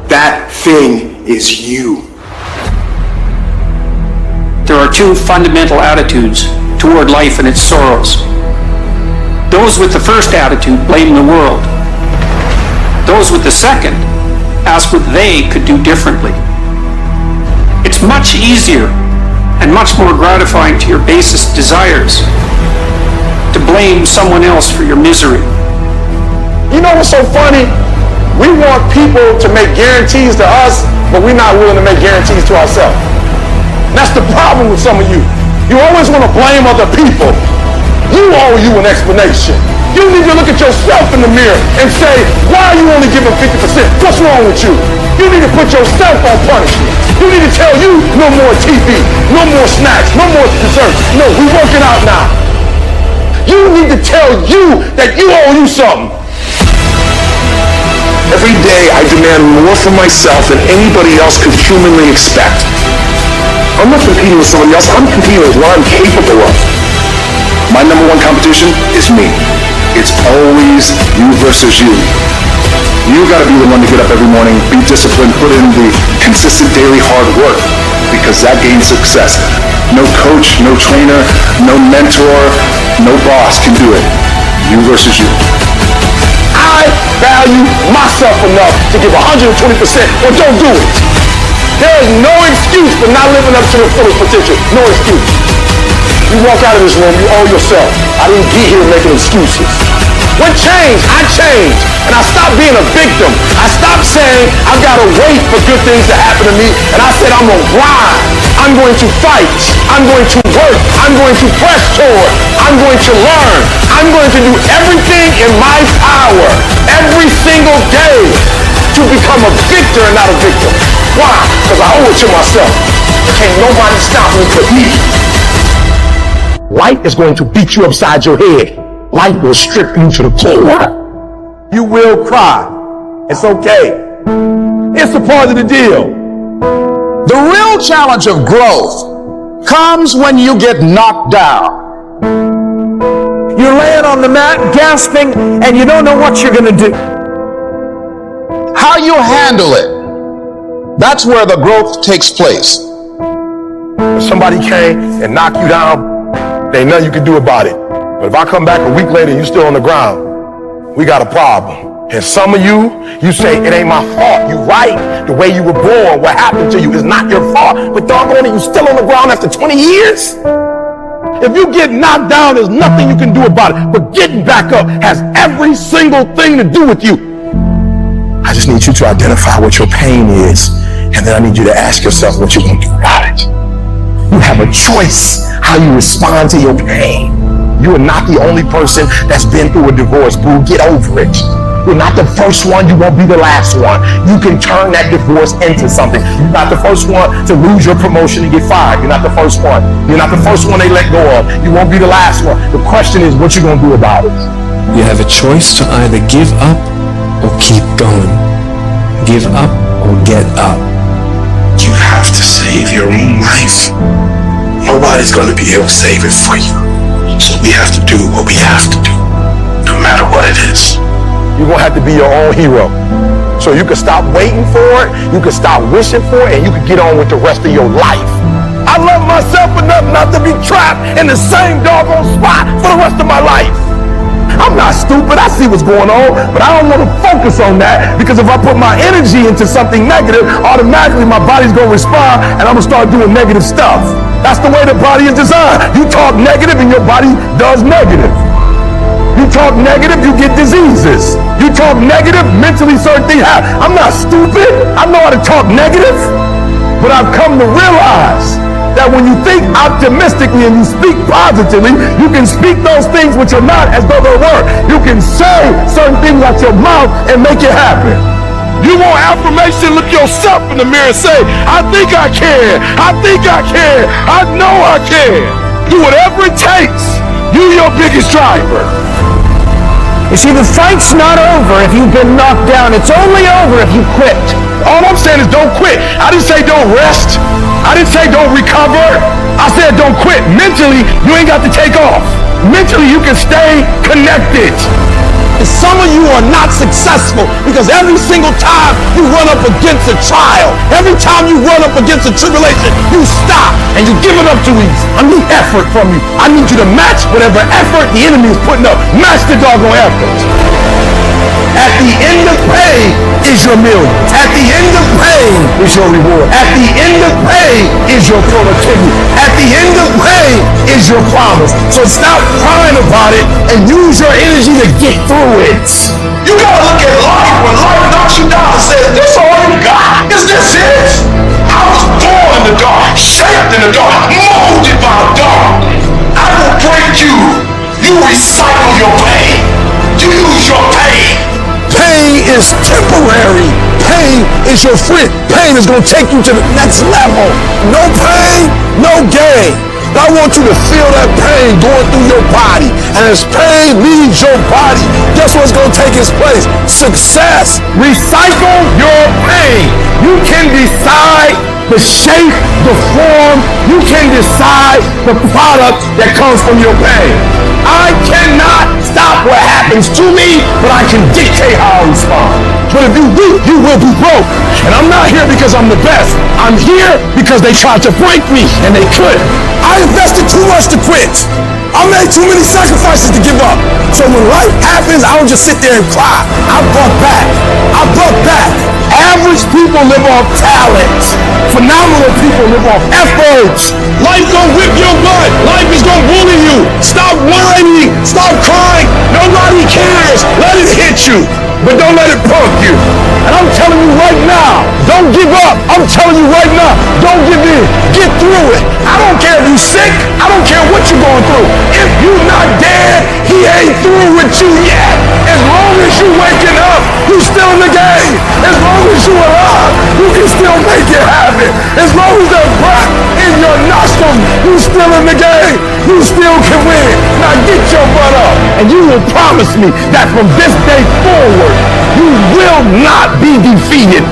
S4: that thing is you.
S19: There are two fundamental attitudes toward life and its sorrows. Those with the first attitude blame the world. Those with the second ask what they could do differently. It's much easier and much more gratifying to your basest desires to blame someone else for your misery.
S3: You know what's so funny? We want people to make guarantees to us, but we're not willing to make guarantees to ourselves. And that's the problem with some of you. You always want to blame other people. You owe you an explanation. You need to look at yourself in the mirror and say, why are you only giving 50%? What's wrong with you? You need to put yourself on punishment. You need to tell you no more TV, no more snacks, no more desserts. No, we're working out now. You need to tell you that you owe you something.
S4: Every day I demand more from myself than anybody else could humanly expect. I'm not competing with somebody else, I'm competing with what I'm capable of. My number one competition is me. It's always you versus you. You gotta be the one to get up every morning, be disciplined, put in the consistent daily hard work, because that gains success. No coach, no trainer, no mentor, no boss can do it. You versus you.
S3: I value myself enough to give 120% or don't do it. There is no excuse for not living up to the fullest potential. No excuse. You walk out of this room, you owe yourself. I didn't get here making excuses. What changed? I changed. And I stopped being a victim. I stopped saying I've got to wait for good things to happen to me. And I said I'm going to grind. I'm going to fight. I'm going to work. I'm going to press toward.
S4: I'm going to learn. I'm going to do everything in my power every single day to become a victor and not a victim. Why? Because I owe it to myself. Can't nobody stop me but me. Life is going to beat you upside your head. Life will strip you to the core. You will cry. It's okay. It's a part of the deal.
S5: The real challenge of growth comes when you get knocked down.
S6: You're laying on the mat, gasping, and you don't know what you're going to do.
S5: How you handle it, that's where the growth takes place.
S4: If somebody came and knocked you down, there ain't nothing you can do about it. But if I come back a week later and you're still on the ground, we got a problem. And some of you say, it ain't my fault. You right. The way you were born, what happened to you is not your fault. But doggone it, you still on the ground after 20 years? If you get knocked down, there's nothing you can do about it. But getting back up has every single thing to do with you. I just need you to identify what your pain is. And then I need you to ask yourself what you're going to do about it. You have a choice how you respond to your pain. You are not the only person that's been through a divorce, boo. Get over it. You're not the first one. You won't be the last one. You can turn that divorce into something. You're not the first one to lose your promotion and get fired. You're not the first one. You're not the first one they let go of. You won't be the last one. The question is, what you going to do about it?
S18: You have a choice to either give up or keep going. Give up or get up.
S5: You have to save your own life. Nobody's going to be able to save it for you. So we have to do what we have to do, no matter what it is.
S4: You're going to have to be your own hero. So you can stop waiting for it, you can stop wishing for it, and you can get on with the rest of your life. I love myself enough not to be trapped in the same doggone spot for the rest of my life. I'm not stupid, I see what's going on, but I don't want to focus on that, because if I put my energy into something negative, automatically my body's going to respond and I'm going to start doing negative stuff. That's the way the body is designed. You talk negative and your body does negative. You talk negative, you get diseases. You talk negative, mentally certain things happen. I'm not stupid. I know how to talk negative. But I've come to realize that when you think optimistically and you speak positively, you can speak those things which are not as though they were. You can say certain things out your mouth and make it happen. You want affirmation, look yourself in the mirror and say, I think I can. I think I can. I know I can. Do whatever it takes. You're your biggest driver.
S6: You see, the fight's not over if you've been knocked down. It's only over if you quit.
S4: All I'm saying is don't quit. I didn't say don't rest. I didn't say don't recover. I said don't quit. Mentally, you ain't got to take off. Mentally, you can stay connected. And some of you are not successful because every single time you run up against a trial, every time you run up against a tribulation, you stop and you give it up too easy. I need effort from you. I need you to match whatever effort the enemy is putting up. Match the doggone effort. At the end of pain is your million. At the end of pain is your reward. At the end of pain is your productivity. At the end of pain is your promise. So stop crying about it and use your energy to get through it.
S5: You gotta look at life when life knocks you down and say, is this all you got? Is this it? I was born in the dark, shaped in the dark, molded by the dark. I will break you. You recycle your pain. You use your pain.
S4: Pain is temporary. Pain is your friend. Pain is going to take you to the next level. No pain, no gain. I want you to feel that pain going through your body. And as pain leaves your body, guess what's going to take its place? Success. Recycle your pain. You can decide the shape, the form. You can decide the product that comes from your pain. I cannot stop what happens to me, but I can dictate how I respond. But if you do, you will be broke. And I'm not here because I'm the best. I'm here because they tried to break me, and they couldn't. I invested too much to quit. I made too many sacrifices to give up. So when life happens, I don't just sit there and cry. I brought back. I brought back. Average people live off talent. Phenomenal people live off efforts. Life gonna whip your butt. Life is gonna bully you. Stop whining. Stop crying. Nobody cares. Let it hit you. But don't let it punk you. And I'm telling you right now, don't give up. I'm telling you right now, don't give in. Get through it. I don't don't care if you're sick. I don't care what you're going through. If you're not dead, he ain't through with you yet. As long as you're waking up, you're still in the game. As long as you're alive, you can still make it happen. As long as there's breath in your nostrils, you're still in the game. You still can win. Now get your butt up. And you will promise me that from this day forward, you will not be defeated.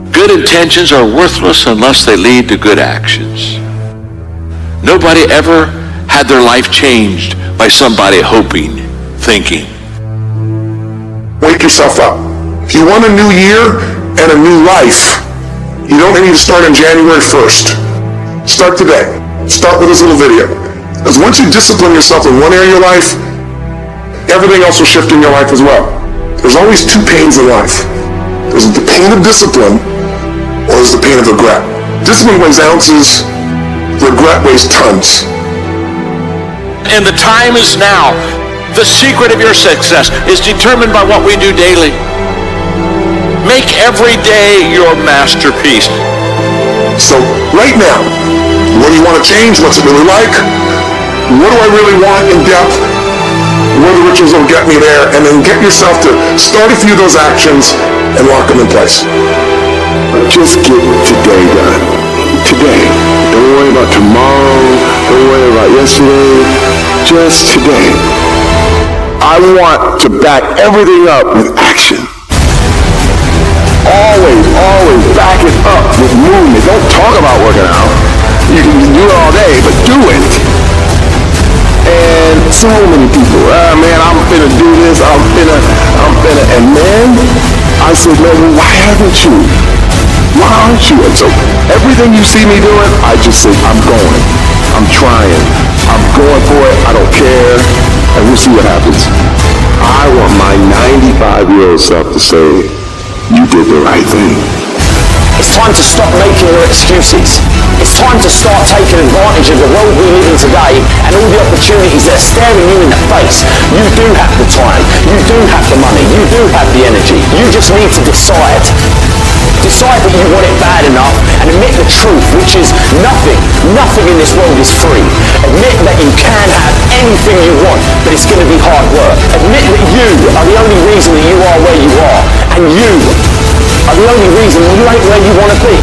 S20: Good intentions are worthless unless they lead to good actions. Nobody ever had their life changed by somebody hoping, thinking.
S12: Wake yourself up. If you want a new year and a new life, you don't need to start on January 1st. Start today. Start with this little video. Because once you discipline yourself in one area of your life, everything else will shift in your life as well. There's always two pains in life. There's the pain of discipline, or there's the pain of regret. Discipline weighs ounces, regret weighs tons.
S20: And the time is now. The secret of your success is determined by what we do daily. Make every day your masterpiece.
S12: So right now, what do you want to change? What's it really like? What do I really want in depth? What are the rituals that will get me there? And then get yourself to start a few of those actions and lock them in place.
S5: Just get today done. Today. Don't worry about tomorrow. Don't worry about yesterday. Just today. I want to back everything up with action. Always back it up with movement. Don't talk about working out. You can do it all day, but do it. And so many people, man, I'm finna do this, I'm finna, and then I said, man, why haven't you? Why aren't you? And so everything you see me doing, I just say, I'm going. I'm trying. I'm going for it. I don't care. And we'll see what happens. I want my 95-year-old self to say, you did the right thing.
S10: It's time to stop making your excuses. It's time to start taking advantage of the world we live in today and all the opportunities that are staring you in the face. You do have the time. You do have the money. You do have the energy. You just need to decide. Decide that you want it bad enough and admit the truth, which is nothing in this world is free. Admit that you can have anything you want, but it's going to be hard work. Admit that you are the only reason that you are where you are, and you are the only reason you ain't where you want to be.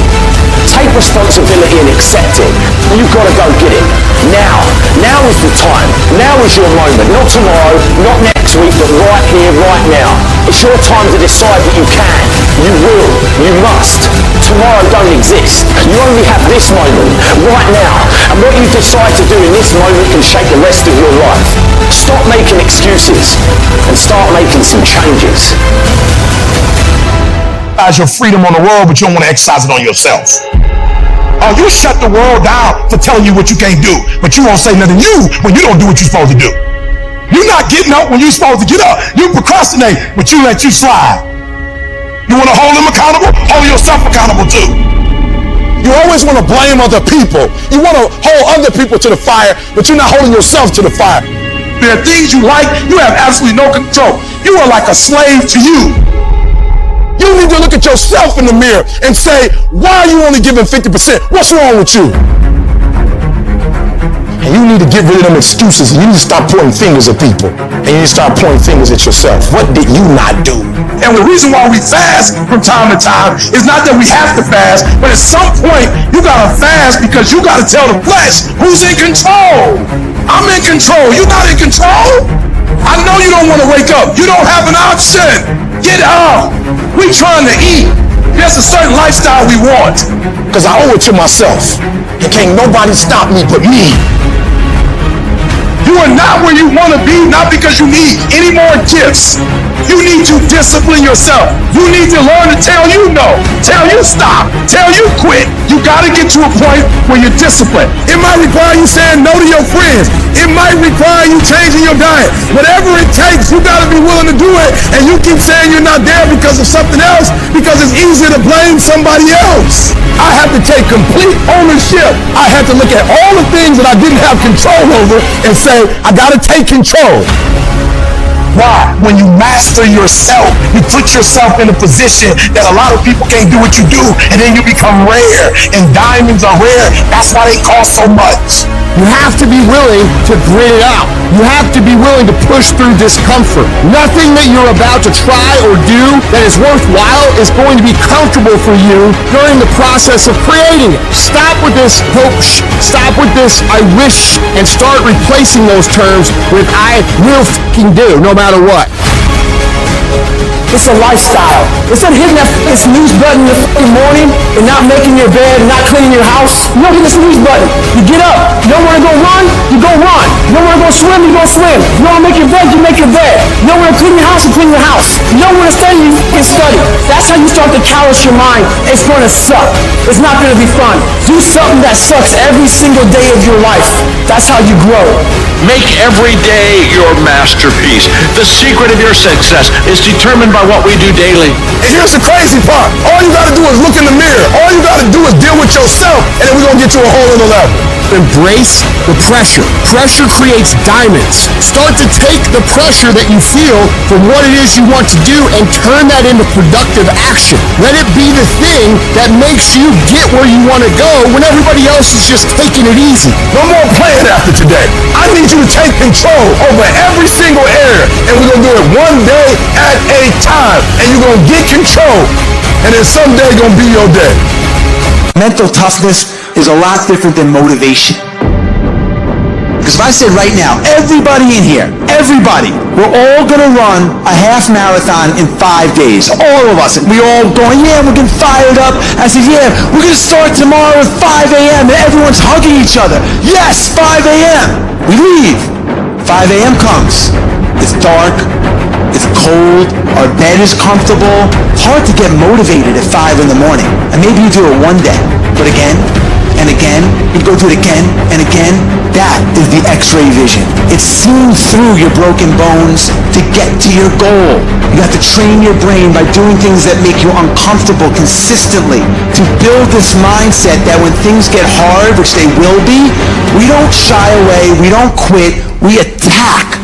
S10: Take responsibility and accept it. You've got to go get it. Now is the time. Now is your moment. Not tomorrow, not next week, but right here, right now. It's your time to decide that you can, you will, you must. Tomorrow don't exist. You only have this moment, right now. And what you decide to do in this moment can shape the rest of your life. Stop making excuses and start making some changes.
S4: Exercise your freedom on the world, but you don't want to exercise it on yourself. You shut the world down for telling you what you can't do, but you won't say nothing when you don't do what you're supposed to do. You're not getting up when you're supposed to get up. You procrastinate, but you let you slide. You want to hold them accountable? Hold yourself accountable too. You always want to blame other people. You want to hold other people to the fire, but you're not holding yourself to the fire. There are things you like, you have absolutely no control. You are like a slave to you. You need to look at yourself in the mirror and say, why are you only giving 50%? What's wrong with you? And you need to get rid of them excuses. You need to stop pointing fingers at people. And you need to start pointing fingers at yourself. What did you not do? And the reason why we fast from time to time is not that we have to fast, but at some point, you gotta fast because you gotta tell the flesh who's in control. I'm in control. You're not in control. I know you don't want to wake up. You don't have an option. Get up. We trying to eat. There's a certain lifestyle we want. Because I owe it to myself. And can't nobody stop me but me. You are not where you want to be, not because you need any more gifts. You need to discipline yourself. You need to learn to tell you no, tell you stop, tell you quit. You got to get to a point where you're disciplined. It might require you saying no to your friends. It might require you changing your diet. Whatever it takes, you got to be willing to do it. And you keep saying you're not there because of something else, because it's easier to blame somebody else. I have to take complete ownership. I have to look at all the things that I didn't have control over and say, I got to take control.
S5: Why? When you master yourself, you put yourself in a position that a lot of people can't do what you do, and then you become rare, and diamonds are rare. That's why they cost so much.
S16: You have to be willing to grit it out. You have to be willing to push through discomfort. Nothing that you're about to try or do that is worthwhile is going to be comfortable for you during the process of creating it. Stop with this hope, stop with this I wish, and start replacing those terms with I will fucking do, no matter what.
S17: It's a lifestyle. Instead of hitting that snooze button in the fucking morning and not making your bed and not cleaning your house, you don't hit the snooze button. You get up. You don't want to go run, you go run. You don't want to go swim, you go swim. You don't want to make your bed, you make your bed. You don't want to clean your house, you clean your house. You don't want to study, you fucking study. That's how you start to callous your mind. It's going to suck. It's not going to be fun. Do something that sucks every single day of your life. That's how you grow.
S20: Make every day your masterpiece. The secret of your success is determined by what we do daily.
S4: And here's the crazy part. All you gotta do is look in the mirror. All you gotta do is deal with yourself, and then we're gonna get to a whole other level.
S16: Embrace the pressure. Pressure creates diamonds. Start to take the pressure that you feel from what it is you want to do and turn that into productive action. Let it be the thing that makes you get where you want to go when everybody else is just taking it easy.
S4: No more playing after today. I need you to take control over every single area, and we're gonna do it one day at a time. And you're gonna get control, and then someday gonna be your day.
S10: Mental toughness is a lot different than motivation. Because if I said right now, everybody in here, everybody, we're all gonna run a half marathon in 5 days. All of us. We all going, yeah, we're getting fired up. I said, yeah, we're gonna start tomorrow at 5 a.m. and everyone's hugging each other. Yes, 5 a.m. We leave. 5 a.m. comes. It's dark. It's cold. Our bed is comfortable. It's hard to get motivated at 5 in the morning. And maybe you do it one day, but again, and again, you go do it again and again. That is the X-ray vision. It's seeing through your broken bones to get to your goal. You have to train your brain by doing things that make you uncomfortable consistently to build this mindset that when things get hard, which they will be, we don't shy away, we don't quit, we attack.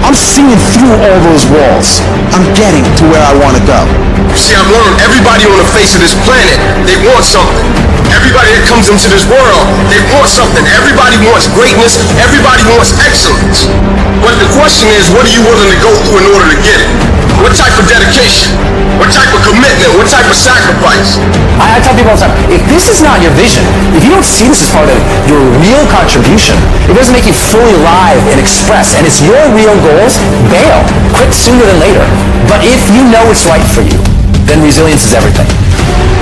S10: I'm seeing through all those walls. I'm getting to where I want to go.
S4: See, I've learned everybody on the face of this planet, they want something. Everybody that comes into this world, they want something. Everybody wants greatness. Everybody wants excellence. But the question is, what are you willing to go through in order to get it? What type of dedication? What type of commitment? What type of sacrifice?
S21: I tell people all the time, if this is not your vision, if you don't see this as part of your real contribution, it doesn't make you fully alive and express, and it's your real goals, bail. Quit sooner than later. But if you know it's right for you, then resilience is everything.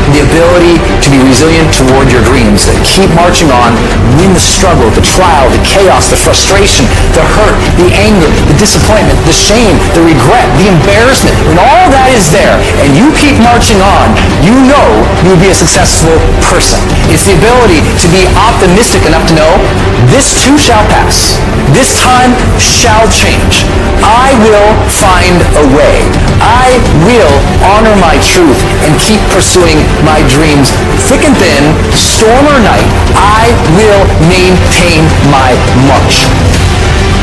S21: The ability to be resilient toward your dreams, keep marching on, win the struggle, the trial, the chaos, the frustration, the hurt, the anger, the disappointment, the shame, the regret, the embarrassment. When all that is there and you keep marching on, you know you will be a successful person. It's the ability to be optimistic enough to know this too shall pass. This time shall change. I will find a way. I will honor my truth and keep pursuing my dreams. Thick and thin, storm or night, I will maintain my march.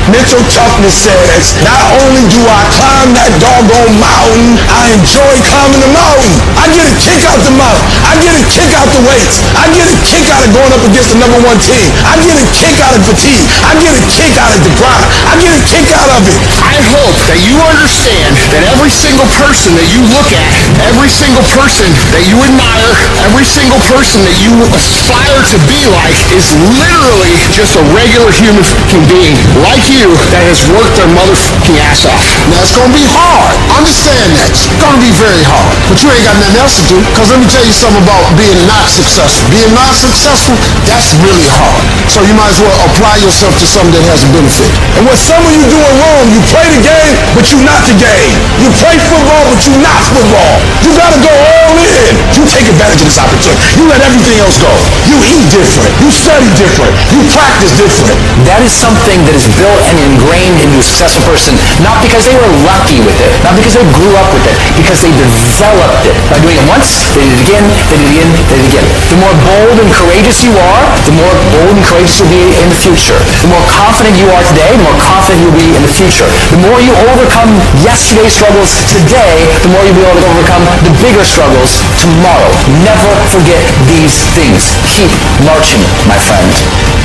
S4: Mental toughness says, not only do I climb that doggone mountain, I enjoy climbing the mountain. I get a kick out the mountain. I get a kick out the weights. I get a kick out of going up against the number one team. I get a kick out of fatigue. I get a kick out of the grind. I get a kick out of it.
S16: I hope that you understand that every single person that you look at, every single person that you admire, every single person that you aspire to be like is literally just a regular human fucking being like you that has worked their motherfucking ass off.
S9: Now it's gonna be hard. Understand that. It's gonna be very hard. But you ain't got nothing else to do, because let me tell you something about being not successful. Being not successful, that's really hard. So you might as well apply yourself to something that has a benefit.
S4: And what some of you doing wrong, you play the game, but you not the game. You play football, but you not football. You gotta go all in. You take advantage of this opportunity. You let everything else go. You eat different. You study different. You practice different.
S21: That is something that is built and ingrained into a successful person, not because they were lucky with it, not because they grew up with it, because they developed it. By doing it once, they did it again, they did it again, they did it again. The The more bold and courageous you are, the more bold and courageous you'll be in the future. The more confident you are today, the more confident you'll be in the future. The more you overcome yesterday's struggles today, the more you'll be able to overcome the bigger struggles tomorrow. Never forget these things. Keep marching, my friend.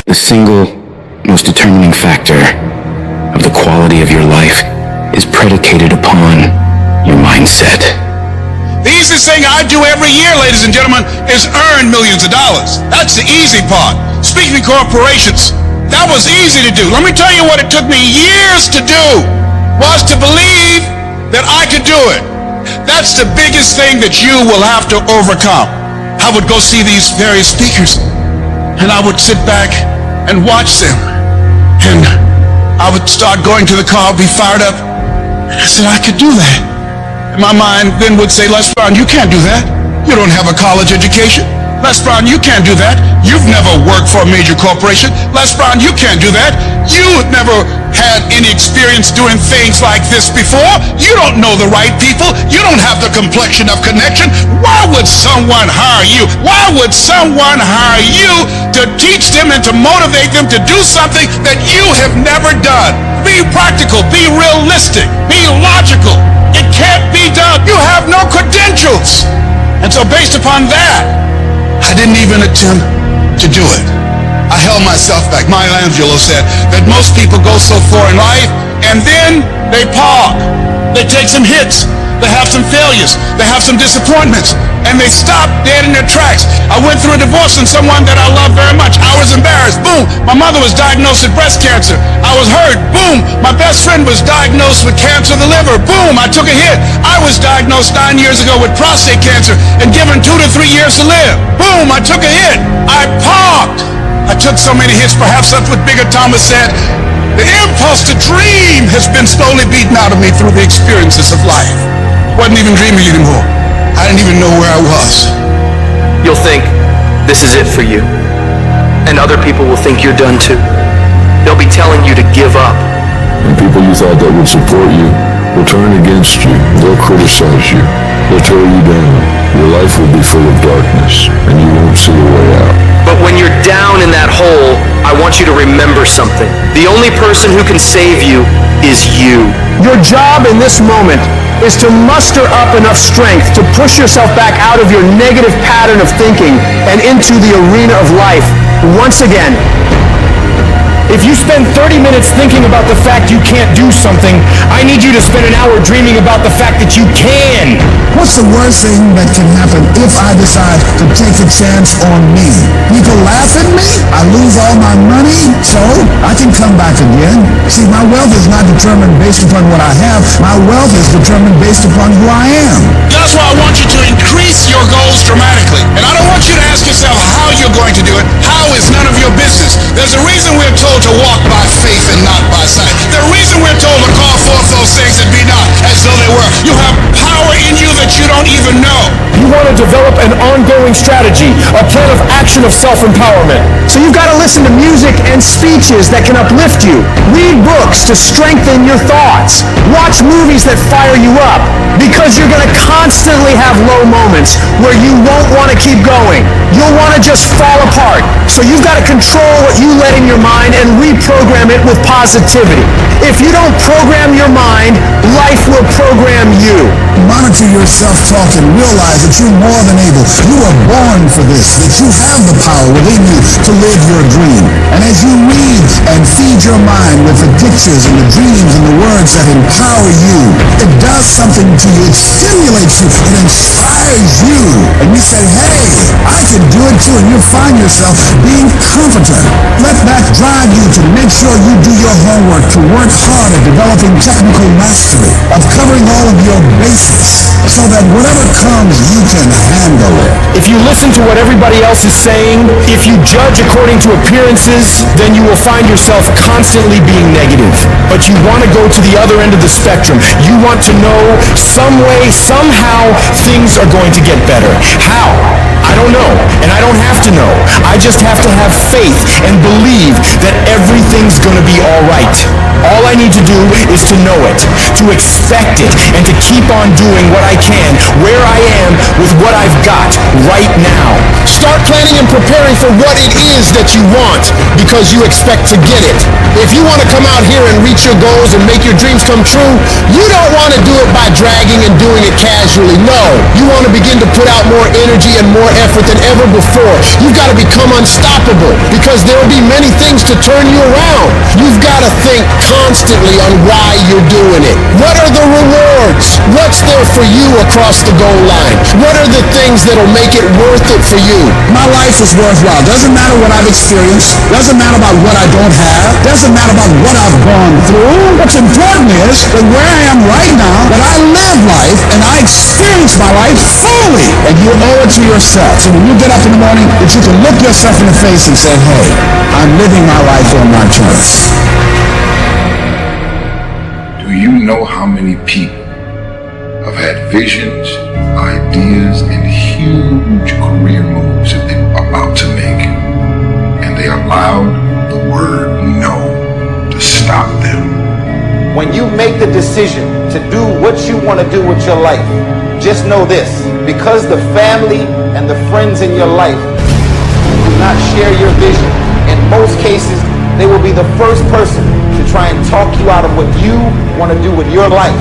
S1: The single most determining factor of the quality of your life is predicated upon your mindset.
S5: The easiest thing I do every year, ladies and gentlemen, is earn millions of dollars. That's the easy part. Speaking to corporations, that was easy to do. Let me tell you what it took me years to do, was to believe that I could do it. That's the biggest thing that you will have to overcome. I would go see these various speakers, and I would sit back and watch them. And I would start going to the car, be fired up. I said, I could do that. And my mind then would say, Les Brown, you can't do that. You don't have a college education. Les Brown, you can't do that. You've never worked for a major corporation. Les Brown, you can't do that. You've never had any experience doing things like this before. You don't know the right people. You don't have the complexion of connection. Why would someone hire you? Why would someone hire you to teach them and to motivate them to do something that you have never done? Be practical. Be realistic. Be logical. It can't be done. You have no credentials. And so based upon that, I didn't even attempt to do it. I held myself back. Maya Angelou said that most people go so far in life and then they park. They take some hits. They have some failures. They have some disappointments. And they stop dead in their tracks. I went through a divorce from someone that I love very much. I was embarrassed. Boom. My mother was diagnosed with breast cancer. I was hurt. Boom. My best friend was diagnosed with cancer of the liver. Boom. I took a hit. I was diagnosed 9 years ago with prostate cancer and given 2 to 3 years to live. Boom. I took a hit. I parked. I took so many hits. Perhaps that's what Bigger Thomas said. The impulse to dream has been slowly beaten out of me through the experiences of life. Wasn't even dreaming anymore. I didn't even know where I was.
S6: You'll think this is it for you. And other people will think you're done too. They'll be telling you to give up.
S12: And people you thought that would support you will turn against you. They'll criticize you. They'll tear you down. Your life will be full of darkness, and you won't see a way out.
S6: But when you're down in that hole, I want you to remember something. The only person who can save you is you.
S14: Your job in this moment is to muster up enough strength to push yourself back out of your negative pattern of thinking and into the arena of life once again. If you spend 30 minutes thinking about the fact you can't do something, I need you to spend an hour dreaming about the fact that you can.
S22: What's the worst thing that can happen if I decide to take a chance on me? People laugh at me, I lose all my money, so I can come back again. See, my wealth is not determined based upon what I have. My wealth is determined based upon who I am.
S5: That's why I want you to increase your goals dramatically. And I don't want you to ask yourself how you're going to do it. How is none of your business. There's a reason we're told to walk by faith and not by sight. There's a reason we're told to call forth those things that be not as though they were. You have power in you that you don't even know.
S14: You want to develop an ongoing strategy, a plan of action of self-empowerment. So you've got to listen to music and speeches that can uplift you. Read books to strengthen your thoughts. Watch movies that fire you up, because you're going to constantly have low moments where you won't want to keep going. You'll want to just fall apart. So you've got to control what you let in your mind and reprogram it with positivity. If you don't program your mind, life will program you.
S22: Monitor your self-talk and realize that you're more than able. You are born for this, that you have the power within you to live your dream. And as you read and feed your mind with the pictures and the dreams and the words that empower you, it does something to you. It stimulates you. It inspires you. And you say, hey, I can do it too. And you find yourself being confident. Let that drive you to make sure you do your homework, to work hard at developing technical mastery, of covering all of your basics, so that whatever comes, you can handle it.
S14: If you listen to what everybody else is saying, if you judge according to appearances, then you will find yourself constantly being negative. But you want to go to the other end of the spectrum. You want to know some way, somehow, things are going to get better. How? I don't know, and I don't have to know. I just have to have faith and believe that everything's going to be all right. All I need to do is to know it, to expect it, and to keep on doing what I can, where I am, with what I've got.
S16: right now. Start planning and preparing for what it is that you want because you expect to get it. If you want to come out here and reach your goals and make your dreams come true, you don't want to do it by dragging and doing it casually. No, you want to begin to put out more energy and more effort than ever before. You've got to become unstoppable because there will be many things to turn you around. You've got to think constantly on why you're doing it. What are the rewards? What's there for you across the goal line? What are the things that'll make it worth it for you?
S22: My life is worthwhile. Doesn't matter what I've experienced. Doesn't matter about what I don't have. Doesn't matter about what I've gone through. What's important is that where I am right now, that I live life and I experience my life fully. And you owe it to yourself. So when you get up in the morning, that you can look yourself in the face and say, hey, I'm living my life on my terms.
S15: Do you know how many people have had visions, ideas, and huge career moves that they were about to make, and they allowed the word no to stop them?
S2: When you make the decision to do what you want to do with your life, just know this, because the family and the friends in your life do not share your vision, in most cases, they will be the first person to try and talk you out of what you want to do with your life.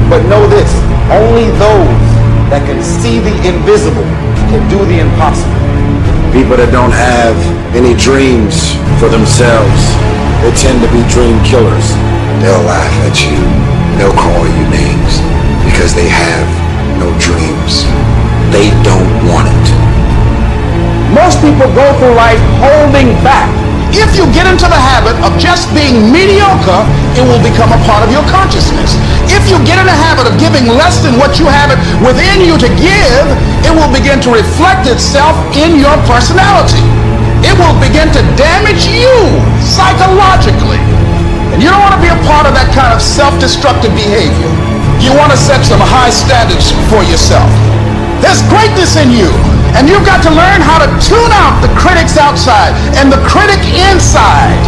S2: But know this, only those that can see the invisible can do the impossible.
S4: People that don't have any dreams for themselves, they tend to be dream killers. They'll laugh at you, they'll call you names because they have no dreams. They don't want it.
S14: Most people go through life holding back. If you get into the habit of just being mediocre, it will become a part of your consciousness. If you get in the habit of giving less than what you have it within you to give, it will begin to reflect itself in your personality. It will begin to damage you psychologically. And you don't want to be a part of that kind of self-destructive behavior. You want to set some high standards for yourself. There's greatness in you. And you've got to learn how to tune out the critics outside and the critic inside.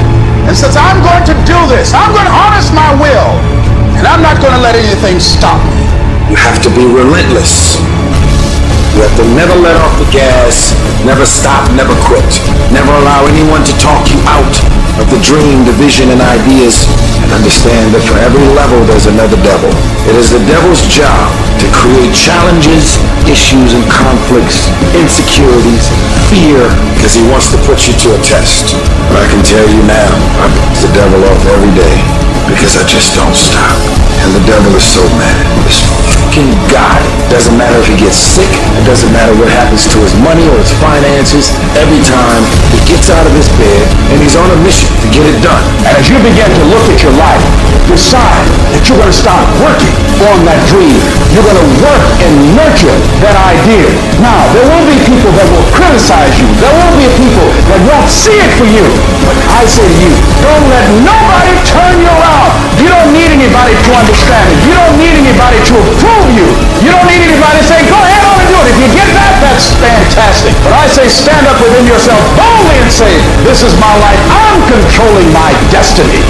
S14: And since I'm going to do this, I'm going to harness my will, and I'm not going to let anything stop me.
S4: You have to be relentless. You have to never let off the gas, never stop, never quit. Never allow anyone to talk you out of the dream, the vision, and ideas. And understand that for every level, there's another devil. It is the devil's job to create challenges, issues, and conflicts, insecurities, fear, because he wants to put you to a test. But I can tell you now, I piss the devil off every day because I just don't stop. And the devil is so mad. This fucking guy. Doesn't matter if he gets sick. It doesn't matter what happens to his money or his finances. Every time he gets out of his bed and he's on a mission to get it done.
S14: And as you begin to look at your life, decide that you're going to start working on that dream. You're going to work and nurture that idea. Now, there will be people that will criticize you. There will be people that won't see it for you. But I say to you, don't let nobody turn you around. You don't need anybody to understand it. You don't need anybody to approve you. You don't need anybody to say, go ahead on and do it. If you get that, that's fantastic. But I say stand up within yourself boldly and say, this is my life. I'm controlling my destiny.